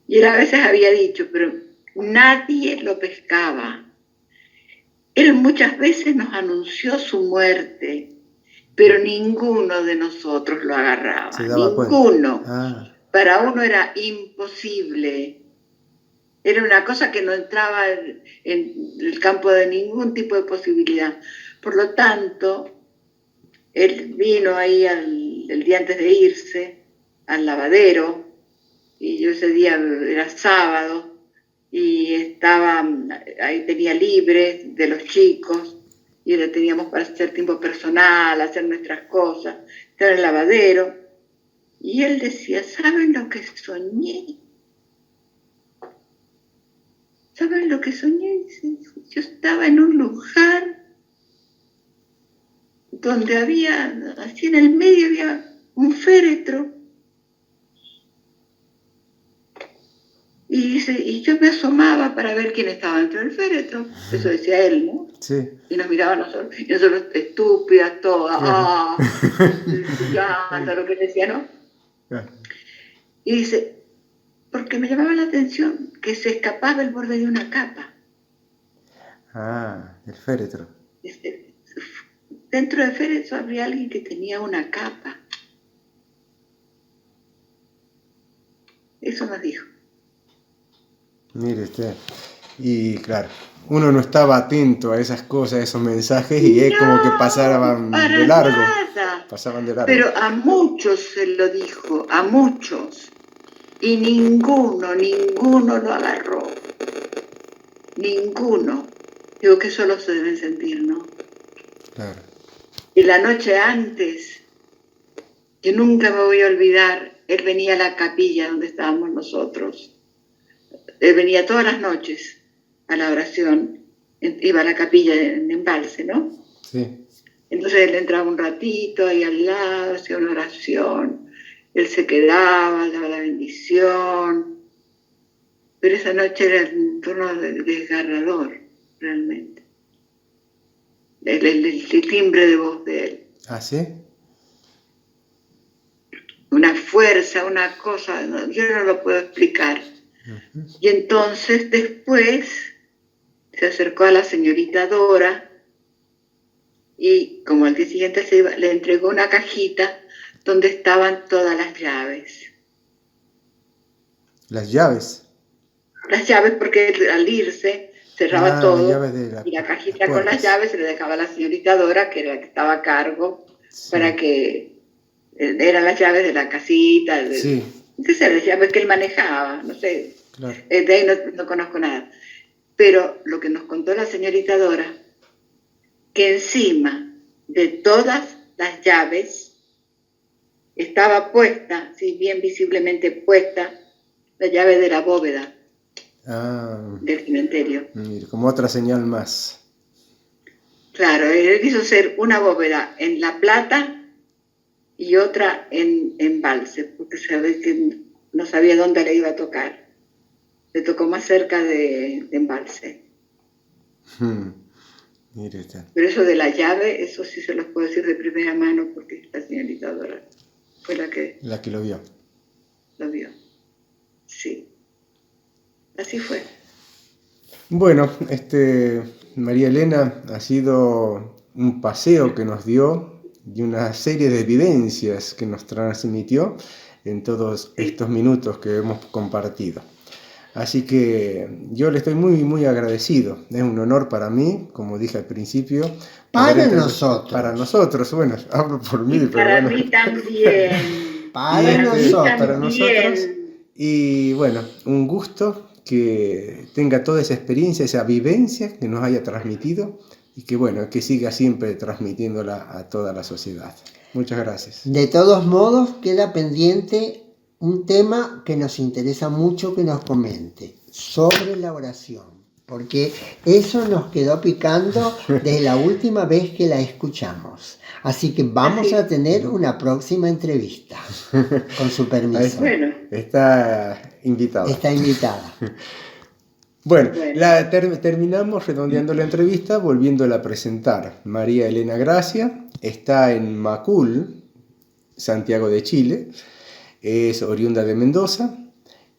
Y él a veces había dicho, pero nadie lo pescaba. Él muchas veces nos anunció su muerte, pero ninguno de nosotros lo agarraba. Se daba ninguno. Cuenta. Para uno era imposible. Era una cosa que no entraba en el campo de ningún tipo de posibilidad. Por lo tanto, él vino ahí el día antes de irse al lavadero, y yo ese día era sábado, y estaba, ahí tenía libre de los chicos, y le teníamos para hacer tiempo personal, hacer nuestras cosas, estar en el lavadero, y él decía, ¿saben lo que soñé? ¿Saben lo que soñé? Yo estaba en un lugar donde había, así en el medio había un féretro. Y yo me asomaba para ver quién estaba dentro del féretro. Eso decía él, ¿no? Sí. Y nos miraba a nosotros. Y nosotros, estúpidas todas. Lo que decía, ¿no? Y dice, porque me llamaba la atención que se escapaba el borde de una capa. El féretro. Dentro del féretro había alguien que tenía una capa. Eso nos dijo. Mire usted. Y claro, uno no estaba atento a esas cosas, a esos mensajes, y es como que pasaban de largo. Pasaban de largo. Pero a muchos se lo dijo, a muchos. Y ninguno lo agarró. Ninguno. Digo que solo se deben sentir, ¿no? Claro. Y la noche antes, que nunca me voy a olvidar, él venía a la capilla donde estábamos nosotros. Él venía todas las noches a la oración. Iba a la capilla en Embalse, ¿no? Sí. Entonces él entraba un ratito ahí al lado, hacía una oración. Él se quedaba, daba la bendición. Pero esa noche era un tono desgarrador, realmente. El timbre de voz de él. ¿Ah, sí? Una fuerza, una cosa, yo no lo puedo explicar. Uh-huh. Y entonces después se acercó a la señorita Dora y como al día siguiente se iba, le entregó una cajita donde estaban todas las llaves. ¿Las llaves? Las llaves, porque al irse cerraba todo, y la cajita con las llaves se le dejaba a la señorita Dora, que era la que estaba a cargo, sí. Para que eran las llaves de la casita, sí. No sé, las llaves que él manejaba, no sé, claro. De ahí no conozco nada. Pero lo que nos contó la señorita Dora, que encima de todas las llaves estaba puesta, si bien visiblemente puesta, la llave de la bóveda. Ah, del cementerio. mire, como otra señal más. Claro, él quiso hacer una bóveda en La Plata y otra en Embalse, porque sabe que no sabía dónde le iba a tocar. Le tocó más cerca de Embalse. Mire usted. Pero eso de la llave, eso sí se los puedo decir de primera mano, porque la señorita Dora fue la que La que lo vio. lo vio. Sí, así fue. Bueno, María Elena, ha sido un paseo que nos dio y una serie de vivencias que nos transmitió en todos estos minutos que hemos compartido. Así que yo le estoy muy, muy agradecido. Es un honor para mí, como dije al principio. Para nosotros. Para nosotros, bueno, hablo por mí, Y pero para bueno. mí también. Para mí nosotros. Para nosotros. también. Y bueno, un gusto que tenga toda esa experiencia, esa vivencia que nos haya transmitido y que bueno, que siga siempre transmitiéndola a toda la sociedad. Muchas gracias. De todos modos, queda pendiente un tema que nos interesa mucho que nos comente sobre la oración, porque eso nos quedó picando desde la última vez que la escuchamos. Así que vamos a tener una próxima entrevista, con su permiso. Bueno. Está invitada. Está invitada. Bueno, Bueno. terminamos redondeando la entrevista, volviéndola a presentar. María Elena Gracia está en Macul, Santiago de Chile, es oriunda de Mendoza,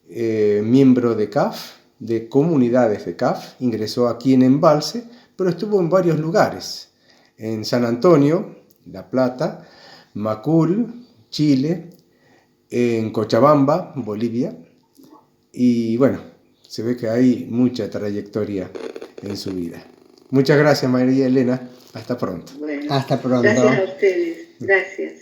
miembro de CAF, de comunidades de CAF, ingresó aquí en Embalse, pero estuvo en varios lugares, en San Antonio, La Plata, Macul, Chile, en Cochabamba, Bolivia, y bueno, se ve que hay mucha trayectoria en su vida. Muchas gracias, María Elena. Hasta pronto. Bueno, Hasta pronto. gracias a ustedes. Gracias.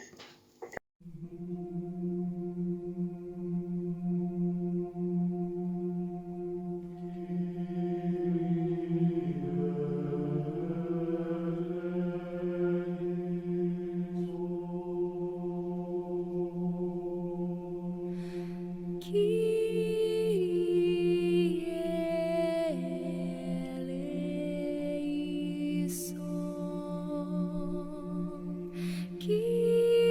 Ki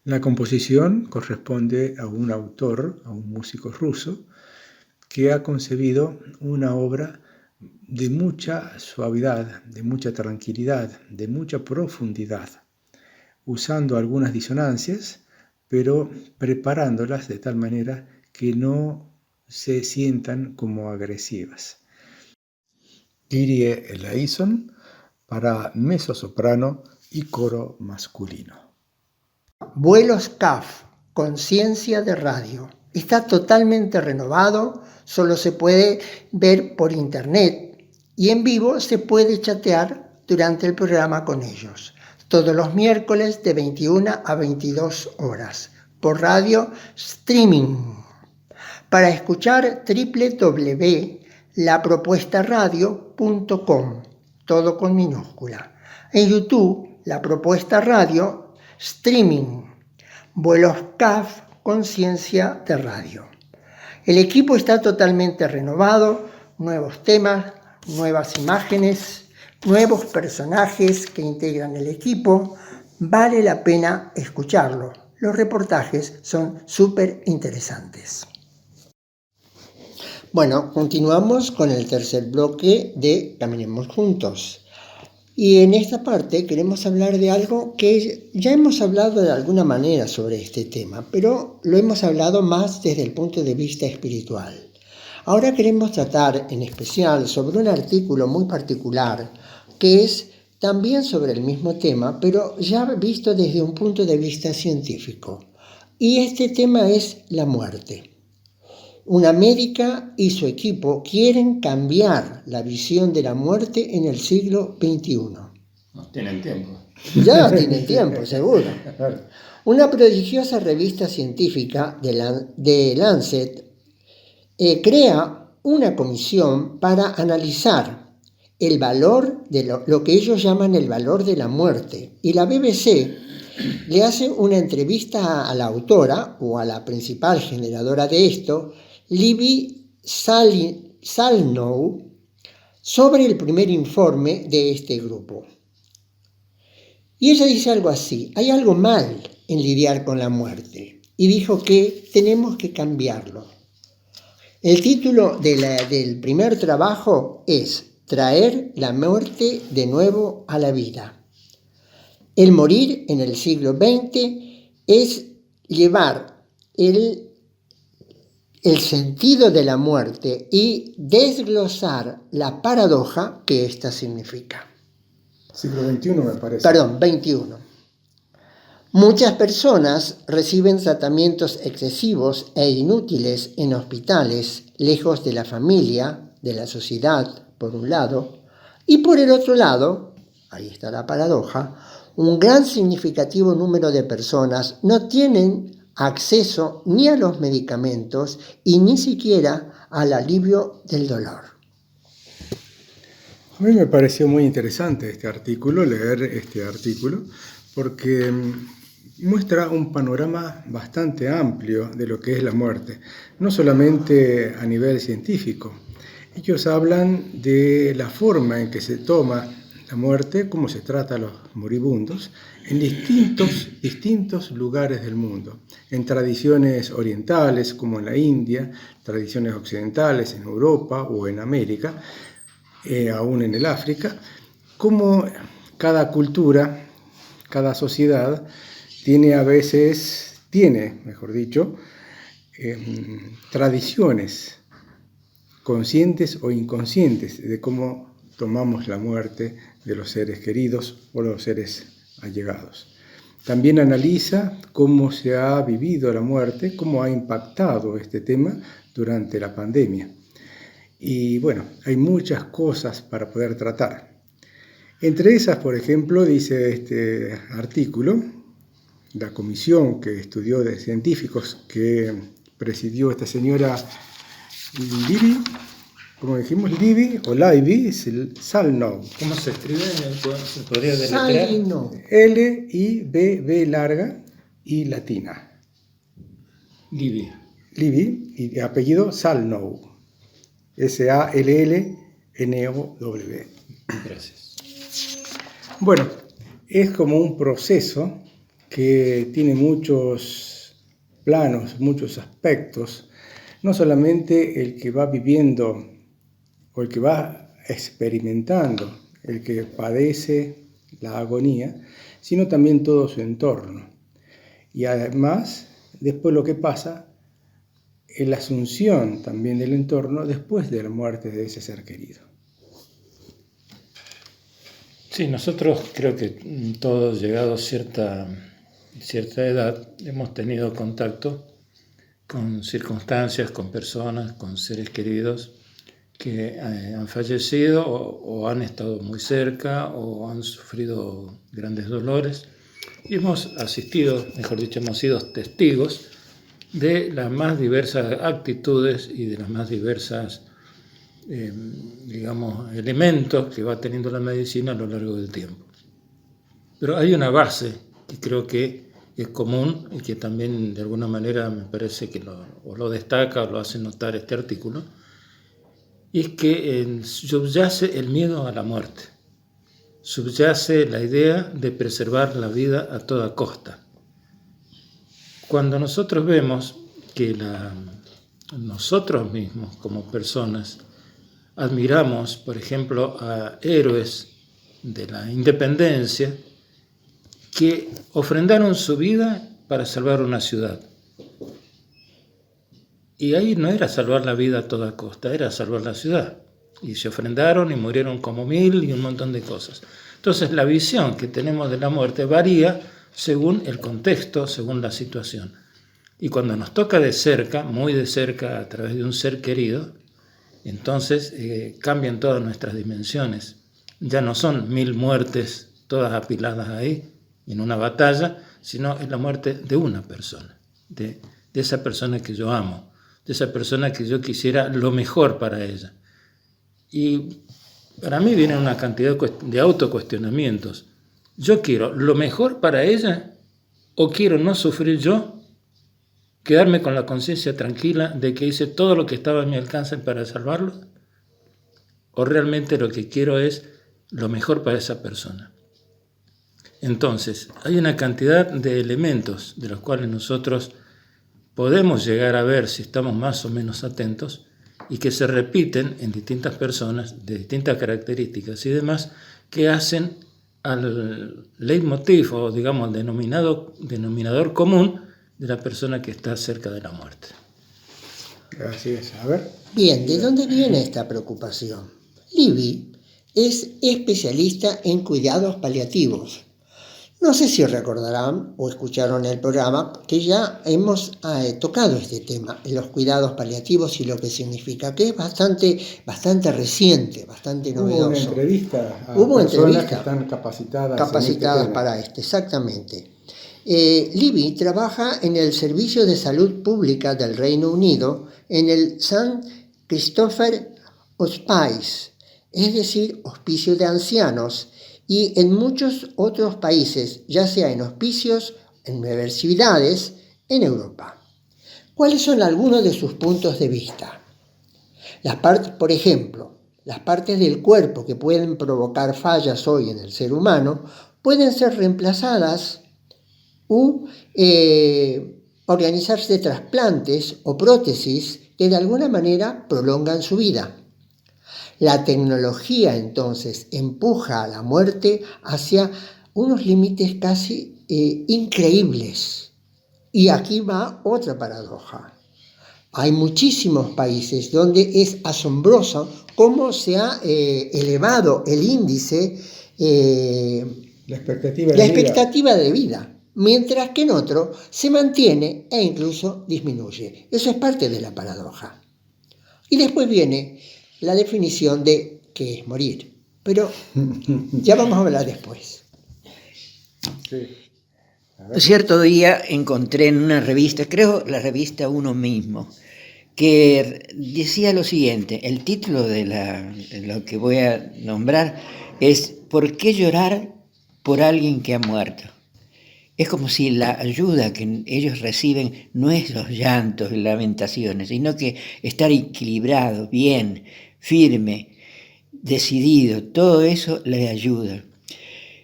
La composición corresponde a un autor, a un músico ruso, que ha concebido una obra de mucha suavidad, de mucha tranquilidad, de mucha profundidad, usando algunas disonancias, pero preparándolas de tal manera que no se sientan como agresivas. Kyrie eleison para mezzosoprano y coro masculino. Vuelos CAF, conciencia de radio. Está totalmente renovado, solo se puede ver por internet y en vivo se puede chatear durante el programa con ellos. Todos los miércoles de 21 a 22 horas por radio streaming. Para escuchar www.lapropuestaradio.com, todo con minúscula. En YouTube, La Propuesta Radio Streaming, vuelos CAF, conciencia de radio. El equipo está totalmente renovado, nuevos temas, nuevas imágenes, nuevos personajes que integran el equipo. Vale la pena escucharlo. Los reportajes son súper interesantes. Bueno, continuamos con el tercer bloque de Caminemos Juntos. Y en esta parte queremos hablar de algo que ya hemos hablado de alguna manera sobre este tema, pero lo hemos hablado más desde el punto de vista espiritual. Ahora queremos tratar en especial sobre un artículo muy particular que es también sobre el mismo tema, pero ya visto desde un punto de vista científico. Y este tema es la muerte. Una médica y su equipo quieren cambiar la visión de la muerte en el siglo XXI. No tienen tiempo. Ya tienen tiempo, seguro. Una prodigiosa revista científica de Lancet crea una comisión para analizar el valor de lo que ellos llaman el valor de la muerte. Y la BBC le hace una entrevista a la autora o a la principal generadora de esto, Libby Salnow, sobre el primer informe de este grupo. Y ella dice algo así: hay algo mal en lidiar con la muerte, y dijo que tenemos que cambiarlo. El título del primer trabajo es Traer la muerte de nuevo a la vida. El morir en el siglo XX es llevar el sentido de la muerte y desglosar la paradoja que ésta significa. Siglo XXI me parece. Perdón, 21. Muchas personas reciben tratamientos excesivos e inútiles en hospitales, lejos de la familia, de la sociedad, por un lado, y por el otro lado, ahí está la paradoja, un gran significativo número de personas no tienen acceso ni a los medicamentos y ni siquiera al alivio del dolor. A mí me pareció muy interesante leer este artículo, porque muestra un panorama bastante amplio de lo que es la muerte, no solamente a nivel científico. Ellos hablan de la forma en que se toma la muerte, cómo se trata a los moribundos, en distintos lugares del mundo, en tradiciones orientales como en la India, tradiciones occidentales en Europa o en América, aún en el África, como cada cultura, cada sociedad tiene tradiciones conscientes o inconscientes de cómo tomamos la muerte de los seres queridos o los seres allegados. También analiza cómo se ha vivido la muerte, cómo ha impactado este tema durante la pandemia. Y bueno, hay muchas cosas para poder tratar. Entre esas, por ejemplo, dice este artículo, la comisión que estudió de científicos que presidió esta señora Libby, como dijimos, Libby o Libby Salnow. ¿Cómo se escribe? ¿Se podría deletrear? Salnow. L-I-B-B larga y latina. Libby. Libby y apellido Salnow. S-A-L-L-N-O-W. Gracias. Bueno, es como un proceso que tiene muchos planos, muchos aspectos, no solamente el que va viviendo o el que va experimentando, el que padece la agonía, sino también todo su entorno. Y además, después lo que pasa es la asunción también del entorno después de la muerte de ese ser querido. Sí, nosotros creo que todos llegados a cierta edad hemos tenido contacto con circunstancias, con personas, con seres queridos que han fallecido o han estado muy cerca o han sufrido grandes dolores. Y hemos asistido, mejor dicho, hemos sido testigos de las más diversas actitudes y de las más diversas, elementos que va teniendo la medicina a lo largo del tiempo. Pero hay una base que creo que es común y que también de alguna manera me parece que lo destaca o lo hace notar este artículo, y es que subyace el miedo a la muerte. Subyace la idea de preservar la vida a toda costa. Cuando nosotros vemos que nosotros mismos como personas admiramos, por ejemplo, a héroes de la independencia que ofrendaron su vida para salvar una ciudad. Y ahí no era salvar la vida a toda costa, era salvar la ciudad. Y se ofrendaron y murieron como 1000 y un montón de cosas. Entonces la visión que tenemos de la muerte varía según el contexto, según la situación. Y cuando nos toca de cerca, muy de cerca, a través de un ser querido, entonces cambian todas nuestras dimensiones. Ya no son 1000 muertes todas apiladas ahí en una batalla, sino es la muerte de una persona, de esa persona que yo amo, de esa persona que yo quisiera lo mejor para ella. Y para mí viene una cantidad de autocuestionamientos. ¿Yo quiero lo mejor para ella o quiero no sufrir yo, quedarme con la conciencia tranquila de que hice todo lo que estaba a mi alcance para salvarlo? ¿O realmente lo que quiero es lo mejor para esa persona? Entonces, hay una cantidad de elementos de los cuales nosotros podemos llegar a ver si estamos más o menos atentos y que se repiten en distintas personas de distintas características y demás que hacen al leitmotiv o digamos al denominador común de la persona que está cerca de la muerte. Así es, a ver. Bien, ¿de dónde viene esta preocupación? Libby es especialista en cuidados paliativos. No sé si recordarán o escucharon el programa que ya hemos tocado este tema, los cuidados paliativos y lo que significa, que es bastante reciente, bastante novedoso. Hubo una entrevista a personas que están capacitadas para esto, exactamente. Libby trabaja en el Servicio de Salud Pública del Reino Unido en el St. Christopher Hospice, es decir, hospicio de ancianos, y en muchos otros países, ya sea en hospicios, en universidades, en Europa. ¿Cuáles son algunos de sus puntos de vista? Por ejemplo, las partes del cuerpo que pueden provocar fallas hoy en el ser humano pueden ser reemplazadas u organizarse trasplantes o prótesis que de alguna manera prolongan su vida. La tecnología entonces empuja a la muerte hacia unos límites casi increíbles. Y aquí va otra paradoja. Hay muchísimos países donde es asombroso cómo se ha elevado el índice, la expectativa de vida, mientras que en otro se mantiene e incluso disminuye. Eso es parte de la paradoja. Y después viene la definición de qué es morir. Pero ya vamos a hablar después. Sí. Cierto día encontré en una revista, creo la revista Uno Mismo, que decía lo siguiente, el título de lo que voy a nombrar es ¿por qué llorar por alguien que ha muerto? Es como si la ayuda que ellos reciben no es los llantos y lamentaciones, sino que estar equilibrado, bien, firme, decidido, todo eso les ayuda.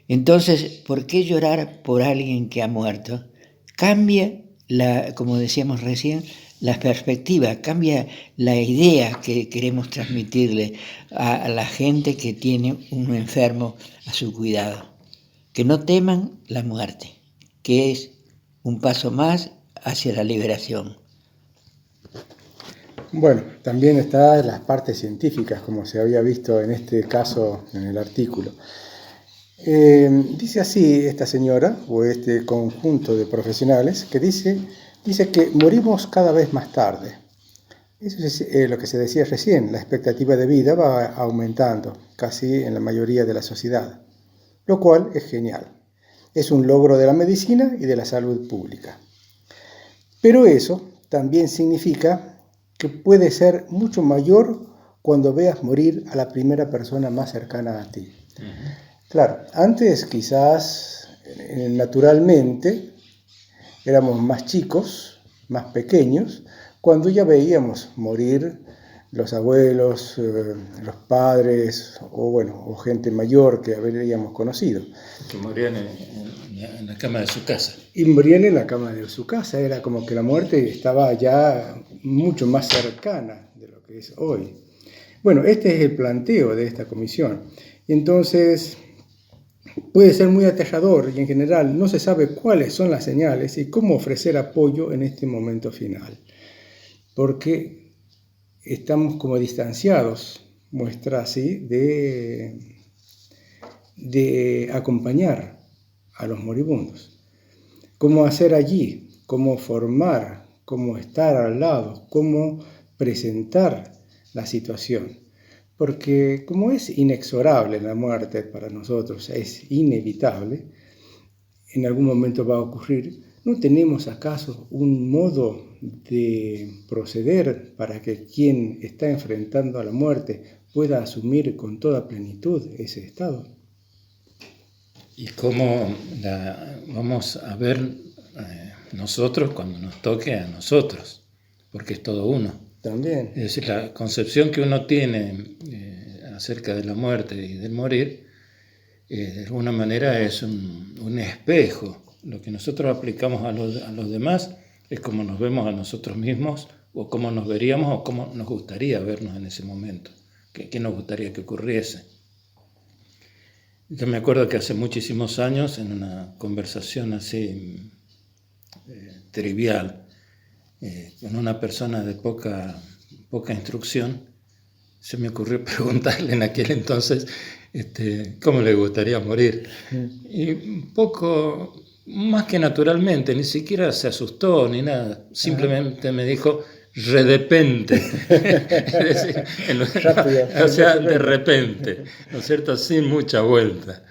Entonces, ¿por qué llorar por alguien que ha muerto? Cambia, como decíamos recién, la perspectiva, cambia la idea que queremos transmitirle a la gente que tiene un enfermo a su cuidado. Que no teman la muerte, que es un paso más hacia la liberación. Bueno, también están las partes científicas, como se había visto en este caso en el artículo. Dice así esta señora, o este conjunto de profesionales, que dice que morimos cada vez más tarde. Eso es lo que se decía recién, la expectativa de vida va aumentando casi en la mayoría de la sociedad, lo cual es genial. Es un logro de la medicina y de la salud pública. Pero eso también significa que puede ser mucho mayor cuando veas morir a la primera persona más cercana a ti. Claro, antes quizás naturalmente éramos más chicos, más pequeños, cuando ya veíamos morir los abuelos, los padres o gente mayor que habríamos conocido. Que morían en la cama de su casa. Y morían en la cama de su casa, era como que la muerte estaba ya mucho más cercana de lo que es hoy. Bueno, este es el planteo de esta comisión. Y entonces puede ser muy aterrador y en general no se sabe cuáles son las señales y cómo ofrecer apoyo en este momento final. Porque estamos como distanciados, muestra así, de acompañar a los moribundos. Cómo hacer allí, cómo formar, cómo estar al lado, cómo presentar la situación. Porque como es inexorable la muerte para nosotros, es inevitable, en algún momento va a ocurrir, ¿no tenemos acaso un modo de proceder para que quien está enfrentando a la muerte pueda asumir con toda plenitud ese estado? Y cómo vamos a ver nosotros cuando nos toque a nosotros, porque es todo uno. También. Es decir, la concepción que uno tiene acerca de la muerte y del morir, de alguna manera es un espejo. Lo que nosotros aplicamos a los demás es cómo nos vemos a nosotros mismos, o cómo nos veríamos, o cómo nos gustaría vernos en ese momento, qué nos gustaría que ocurriese. Yo me acuerdo que hace muchísimos años, en una conversación así trivial, con una persona de poca instrucción, se me ocurrió preguntarle en aquel entonces cómo le gustaría morir. Y un poco, más que naturalmente, ni siquiera se asustó ni nada, simplemente me dijo, redepente. Es decir, o sea, de repente, ¿no es cierto? Sin mucha vuelta.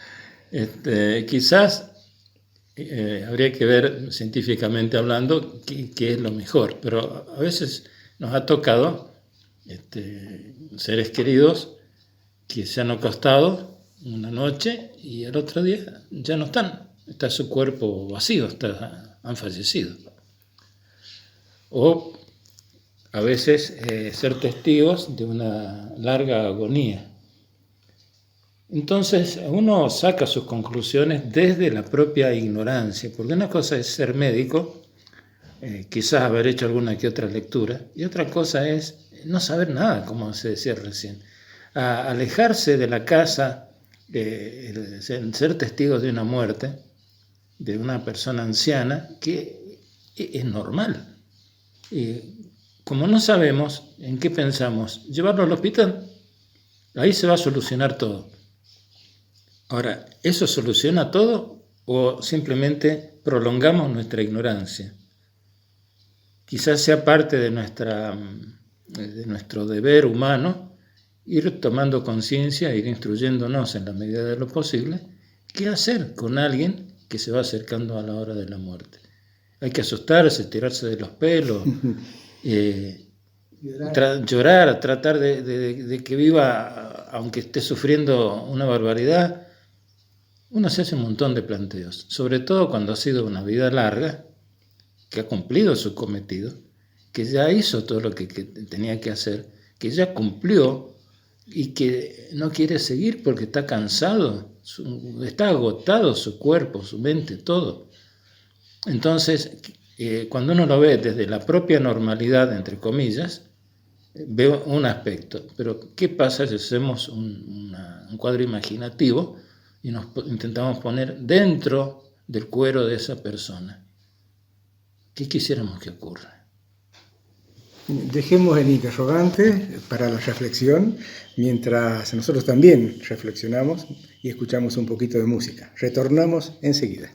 Quizás habría que ver científicamente hablando qué es lo mejor, pero a veces nos ha tocado seres queridos que se han acostado una noche y el otro día ya no están, está su cuerpo vacío, han fallecido. O a veces ser testigos de una larga agonía. Entonces uno saca sus conclusiones desde la propia ignorancia, porque una cosa es ser médico, quizás haber hecho alguna que otra lectura, y otra cosa es no saber nada, como se decía recién. Alejarse de la casa, ser testigos de una muerte, de una persona anciana, que es normal. Como no sabemos en qué pensamos, llevarlo al hospital, ahí se va a solucionar todo. Ahora, ¿eso soluciona todo o simplemente prolongamos nuestra ignorancia? Quizás sea parte de nuestro deber humano ir tomando conciencia, ir instruyéndonos en la medida de lo posible, qué hacer con alguien que se va acercando a la hora de la muerte. Hay que asustarse, tirarse de los pelos, llorar, tratar de que viva, aunque esté sufriendo una barbaridad. Uno se hace un montón de planteos, sobre todo cuando ha sido una vida larga, que ha cumplido su cometido, que ya hizo todo lo que tenía que hacer, que ya cumplió y que no quiere seguir porque está cansado, está agotado su cuerpo, su mente, todo. Entonces, cuando uno lo ve desde la propia normalidad, entre comillas, veo un aspecto. Pero, ¿qué pasa si hacemos un cuadro imaginativo y nos intentamos poner dentro del cuero de esa persona? ¿Qué quisiéramos que ocurra? Dejemos el interrogante para la reflexión, mientras nosotros también reflexionamos y escuchamos un poquito de música. Retornamos enseguida.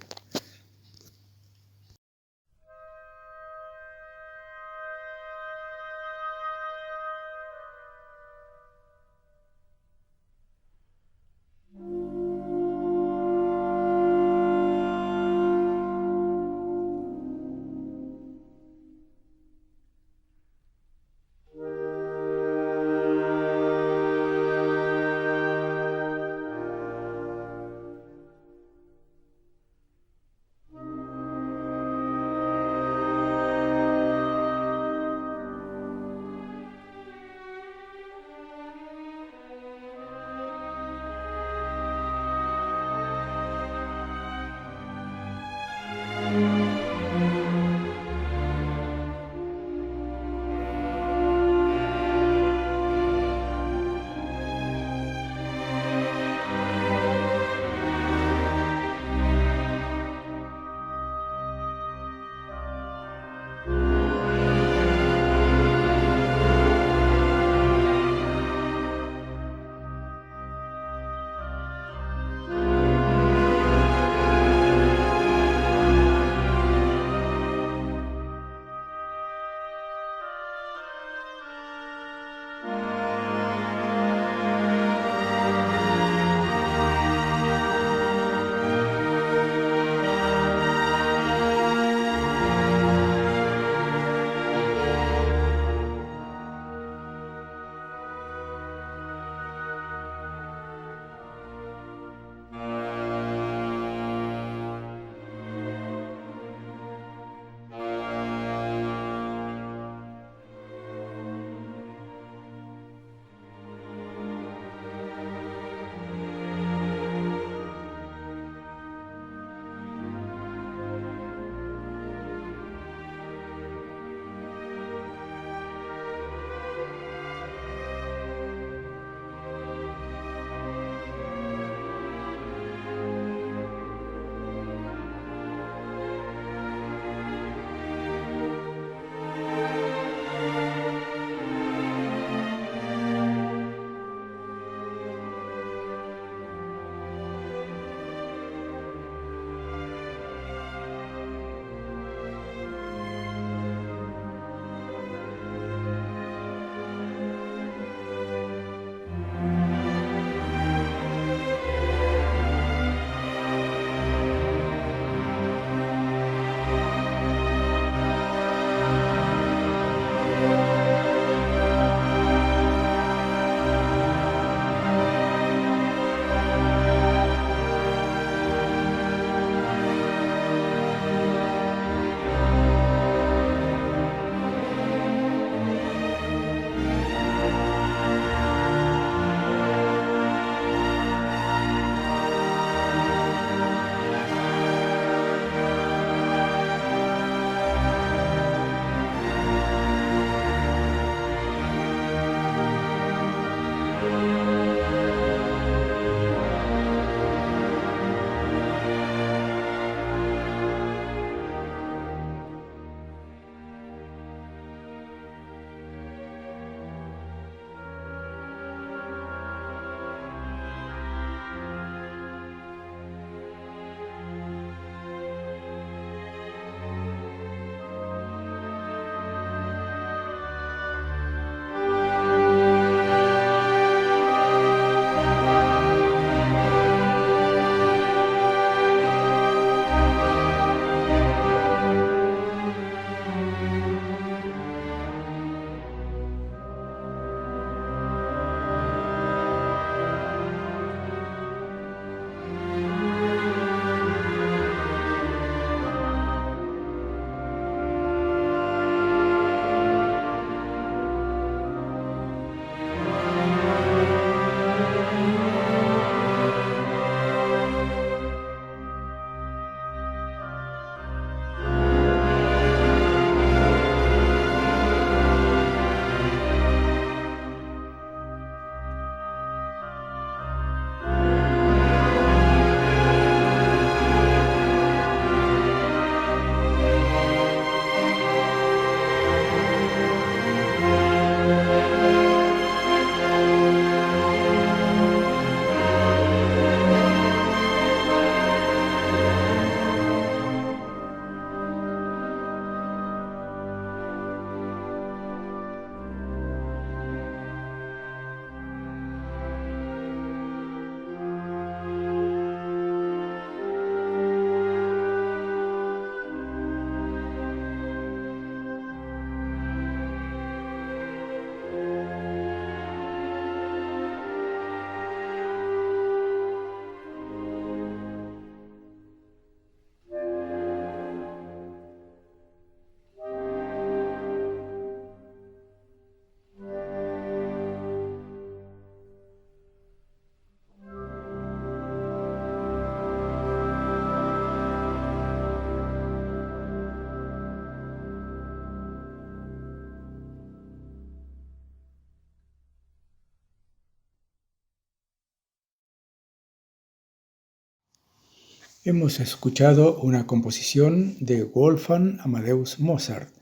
Hemos escuchado una composición de Wolfgang Amadeus Mozart,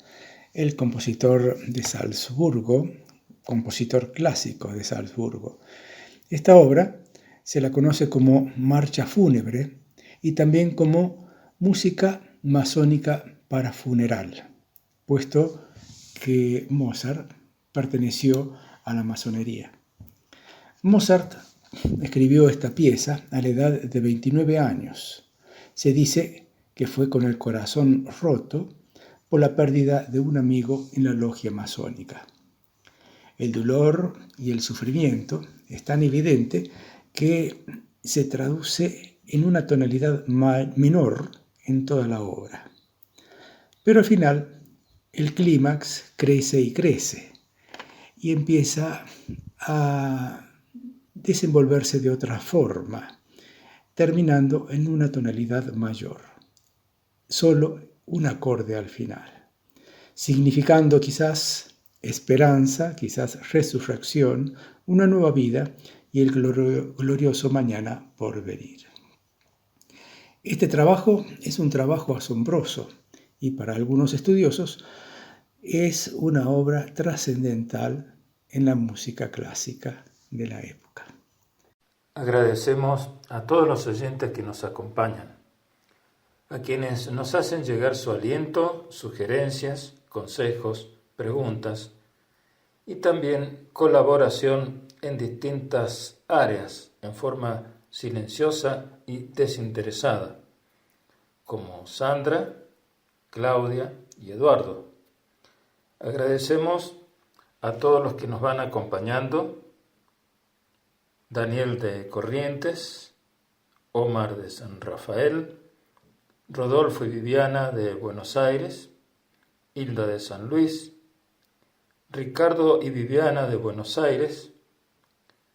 el compositor de Salzburgo, compositor clásico de Salzburgo. Esta obra se la conoce como Marcha Fúnebre y también como música masónica para funeral, puesto que Mozart perteneció a la masonería. Mozart escribió esta pieza a la edad de 29 años. Se dice que fue con el corazón roto por la pérdida de un amigo en la logia masónica. El dolor y el sufrimiento es tan evidente que se traduce en una tonalidad menor en toda la obra. Pero al final, el clímax crece y crece y empieza a desenvolverse de otra forma, terminando en una tonalidad mayor. Solo un acorde al final, significando quizás esperanza, quizás resurrección, una nueva vida y el glorioso mañana por venir. Este trabajo es un trabajo asombroso y para algunos estudiosos es una obra trascendental en la música clásica de la época. Agradecemos a todos los oyentes que nos acompañan, a quienes nos hacen llegar su aliento, sugerencias, consejos, preguntas y también colaboración en distintas áreas en forma silenciosa y desinteresada, como Sandra, Claudia y Eduardo. Agradecemos a todos los que nos van acompañando: Daniel de Corrientes, Omar de San Rafael, Rodolfo y Viviana de Buenos Aires, Hilda de San Luis, Ricardo y Viviana de Buenos Aires,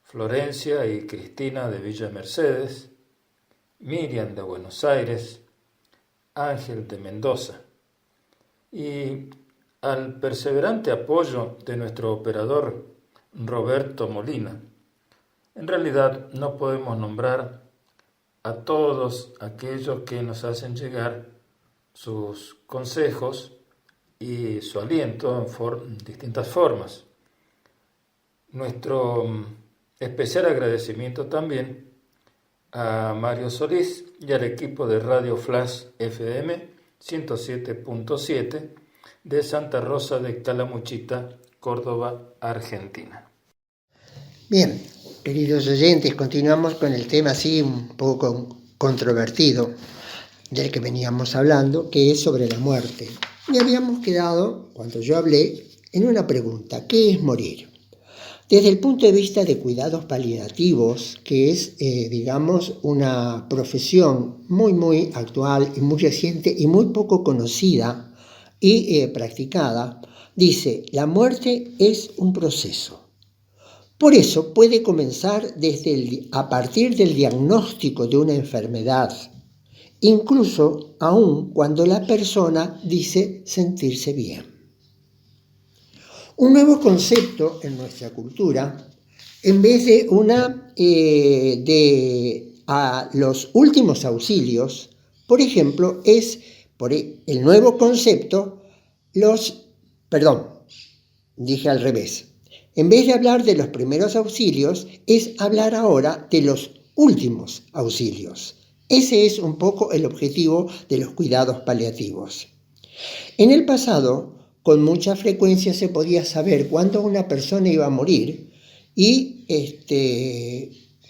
Florencia y Cristina de Villa Mercedes, Miriam de Buenos Aires, Ángel de Mendoza, y al perseverante apoyo de nuestro operador Roberto Molina. En realidad no podemos nombrar a todos aquellos que nos hacen llegar sus consejos y su aliento en distintas formas. Nuestro especial agradecimiento también a Mario Solís y al equipo de Radio Flash FM 107.7 de Santa Rosa de Calamuchita, Córdoba, Argentina. Bien, queridos oyentes, continuamos con el tema así un poco controvertido del que veníamos hablando, que es sobre la muerte. Y habíamos quedado, cuando yo hablé, en una pregunta: ¿qué es morir? Desde el punto de vista de cuidados paliativos, que es, una profesión muy actual y muy reciente y muy poco conocida y practicada, dice: la muerte es un proceso. Por eso puede comenzar a partir del diagnóstico de una enfermedad, incluso aún cuando la persona dice sentirse bien. Un nuevo concepto en nuestra cultura, en vez de a los últimos auxilios, por ejemplo, es por el nuevo concepto dije al revés. En vez de hablar de los primeros auxilios, es hablar ahora de los últimos auxilios. Ese es un poco el objetivo de los cuidados paliativos. En el pasado, con mucha frecuencia se podía saber cuándo una persona iba a morir y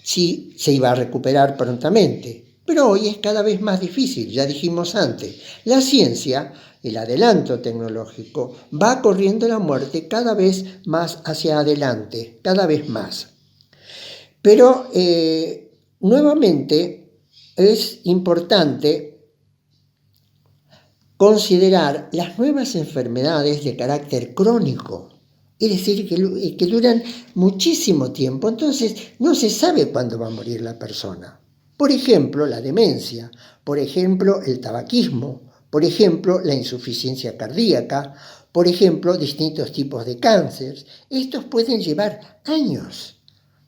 si se iba a recuperar prontamente. Pero hoy es cada vez más difícil, ya dijimos antes. La ciencia, el adelanto tecnológico, va corriendo la muerte cada vez más hacia adelante, cada vez más. Pero nuevamente es importante considerar las nuevas enfermedades de carácter crónico, es decir, que duran muchísimo tiempo, entonces no se sabe cuándo va a morir la persona. Por ejemplo, la demencia, por ejemplo, el tabaquismo, por ejemplo, la insuficiencia cardíaca, por ejemplo, distintos tipos de cáncer. Estos pueden llevar años.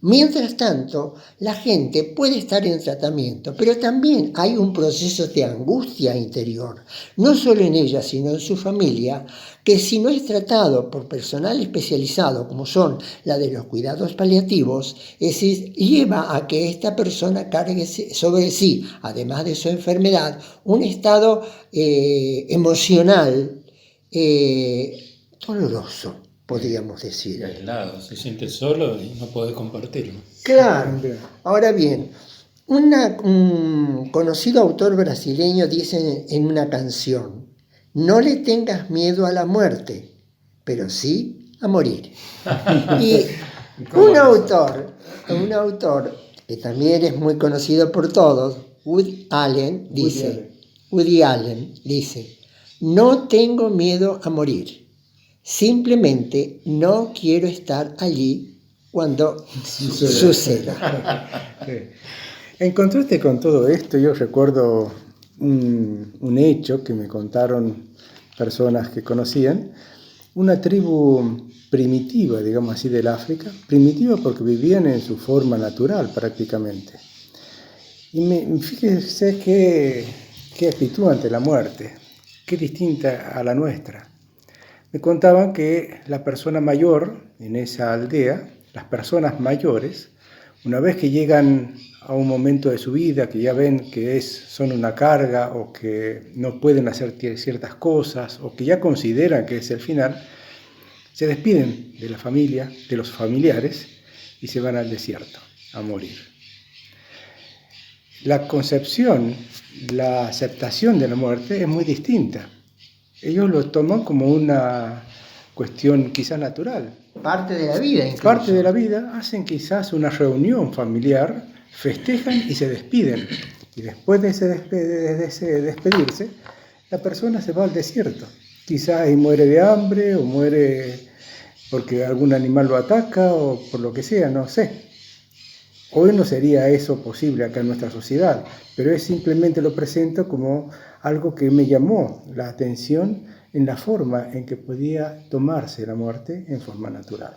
Mientras tanto, la gente puede estar en tratamiento, pero también hay un proceso de angustia interior, no solo en ella, sino en su familia, que si no es tratado por personal especializado, como son la de los cuidados paliativos, lleva a que esta persona cargue sobre sí, además de su enfermedad, un estado emocional doloroso, podríamos decir. Aislado, se siente solo y no puede compartirlo. Claro. Ahora bien, un conocido autor brasileño dice en una canción: no le tengas miedo a la muerte, pero sí a morir. Y un autor que también es muy conocido por todos, Woody Allen, dice, no tengo miedo a morir, simplemente no quiero estar allí cuando suceda. Sí. En contraste con todo esto, yo recuerdo un hecho que me contaron personas que conocían, una tribu primitiva, digamos así, del África, primitiva porque vivían en su forma natural prácticamente. Y fíjese qué actitud ante la muerte, qué distinta a la nuestra. Me contaban que la persona mayor en esa aldea, las personas mayores, una vez que llegan a un momento de su vida que ya ven que son una carga o que no pueden hacer ciertas cosas o que ya consideran que es el final, se despiden de la familia, de los familiares y se van al desierto a morir. La concepción, la aceptación de la muerte es muy distinta. Ellos lo toman como una cuestión quizás natural. Parte de la vida, incluso. Parte de la vida, hacen quizás una reunión familiar, festejan y se despiden. Y después de ese despedirse, la persona se va al desierto. Quizás y muere de hambre o muere porque algún animal lo ataca o por lo que sea, no sé. Hoy no sería eso posible acá en nuestra sociedad, pero simplemente lo presento como algo que me llamó la atención en la forma en que podía tomarse la muerte en forma natural.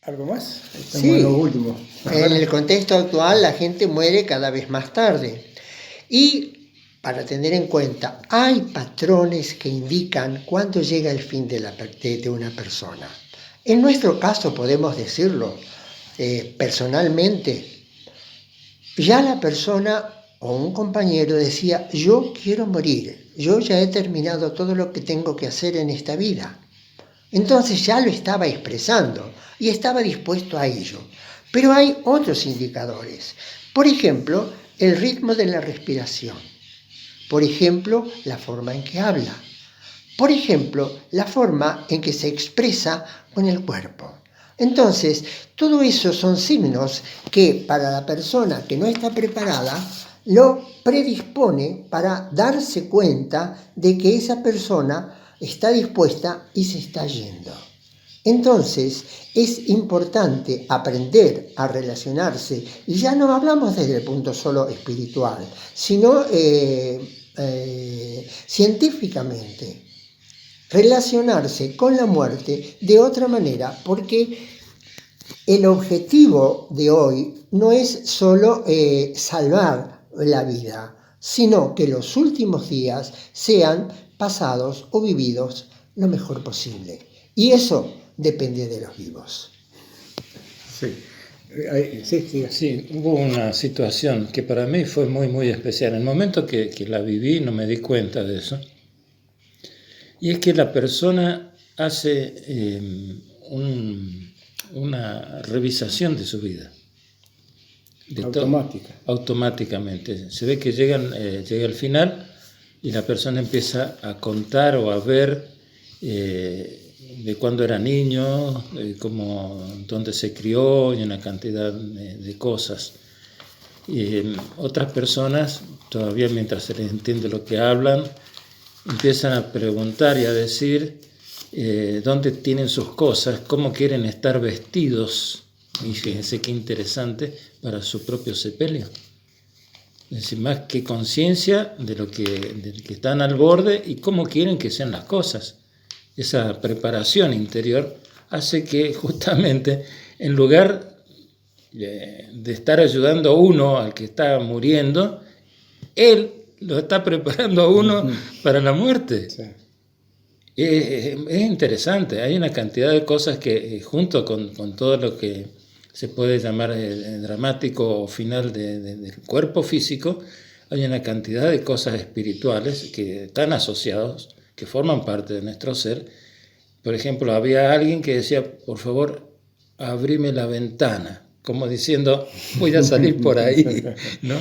¿Algo más? Estamos en lo último. En el contexto actual la gente muere cada vez más tarde. Y para tener en cuenta, hay patrones que indican cuándo llega el fin de una persona. En nuestro caso podemos decirlo personalmente, ya la persona o un compañero decía, yo quiero morir, yo ya he terminado todo lo que tengo que hacer en esta vida. Entonces ya lo estaba expresando y estaba dispuesto a ello. Pero hay otros indicadores. Por ejemplo, el ritmo de la respiración. Por ejemplo, la forma en que habla. Por ejemplo, la forma en que se expresa con el cuerpo. Entonces, todo eso son signos que para la persona que no está preparada lo predispone para darse cuenta de que esa persona está dispuesta y se está yendo. Entonces, es importante aprender a relacionarse, y ya no hablamos desde el punto solo espiritual, sino científicamente, relacionarse con la muerte de otra manera, porque el objetivo de hoy no es solo salvar la vida, sino que los últimos días sean pasados o vividos lo mejor posible. Y eso depende de los vivos. Sí, hubo una situación que para mí fue muy, muy especial. En el momento que la viví no me di cuenta de eso. Y es que la persona hace una revisación de su vida. Automáticamente. Se ve que llega el final y la persona empieza a contar o a ver de cuando era niño, dónde se crió y una cantidad de cosas. Y otras personas, todavía mientras se les entiende lo que hablan, empiezan a preguntar y a decir dónde tienen sus cosas, cómo quieren estar vestidos. Y fíjense qué interesante, para su propio sepelio. Es decir, más que conciencia de que están al borde y cómo quieren que sean las cosas. Esa preparación interior hace que justamente en lugar de estar ayudando a uno al que está muriendo, él lo está preparando a uno para la muerte. Sí. Es interesante, hay una cantidad de cosas que junto con todo lo que se puede llamar el dramático final del cuerpo físico, hay una cantidad de cosas espirituales que están asociados, que forman parte de nuestro ser. Por ejemplo, había alguien que decía, por favor, abrime la ventana, como diciendo, voy a salir por ahí, ¿no?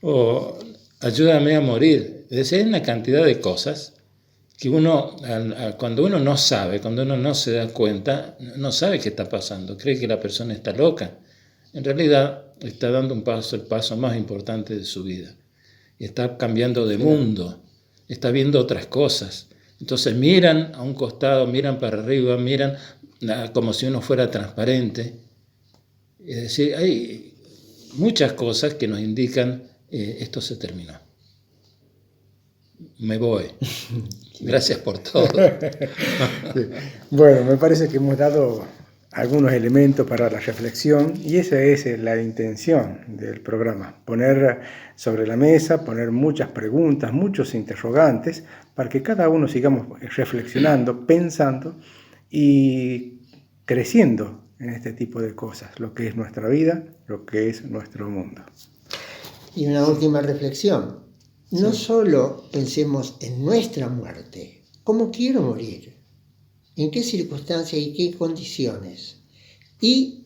O ayúdame a morir. Es decir, hay una cantidad de cosas que uno, cuando uno no sabe, cuando uno no se da cuenta, no sabe qué está pasando, cree que la persona está loca. En realidad está dando el paso más importante de su vida. Está cambiando de mundo, está viendo otras cosas. Entonces miran a un costado, miran para arriba, miran como si uno fuera transparente. Es decir, hay muchas cosas que nos indican esto se terminó. Me voy. Gracias por todo. Sí. Bueno, me parece que hemos dado algunos elementos para la reflexión y esa es la intención del programa, poner sobre la mesa, poner muchas preguntas, muchos interrogantes, para que cada uno sigamos reflexionando, pensando y creciendo en este tipo de cosas, lo que es nuestra vida, lo que es nuestro mundo. Y una última reflexión. No solo pensemos en nuestra muerte, ¿cómo quiero morir? ¿En qué circunstancias y qué condiciones? Y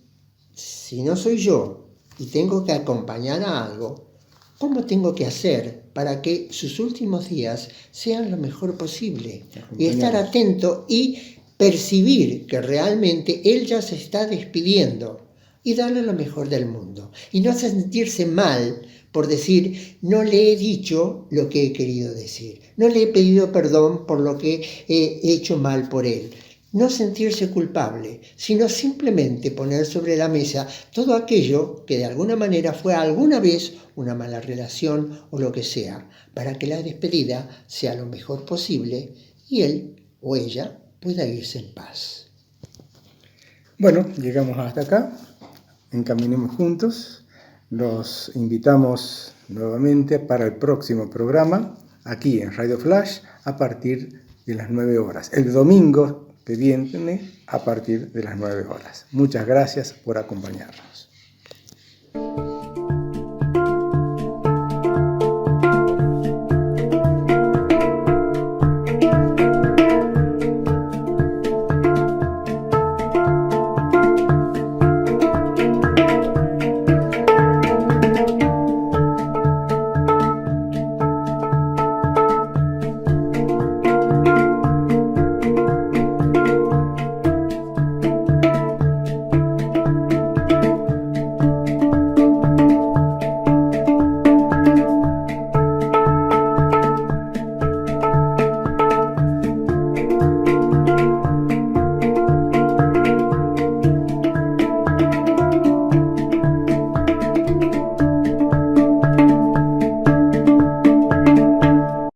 si no soy yo y tengo que acompañar a algo, ¿cómo tengo que hacer para que sus últimos días sean lo mejor posible? Y estar atento y percibir que realmente él ya se está despidiendo y darle lo mejor del mundo. Y no sentirse mal por decir, no le he dicho lo que he querido decir, no le he pedido perdón por lo que he hecho mal por él. No sentirse culpable, sino simplemente poner sobre la mesa todo aquello que de alguna manera fue alguna vez una mala relación o lo que sea, para que la despedida sea lo mejor posible y él o ella pueda irse en paz. Bueno, llegamos hasta acá, encaminemos juntos, los invitamos nuevamente para el próximo programa, aquí en Radio Flash, a partir de las 9 horas. El domingo que viene, a partir de las 9 horas. Muchas gracias por acompañarnos.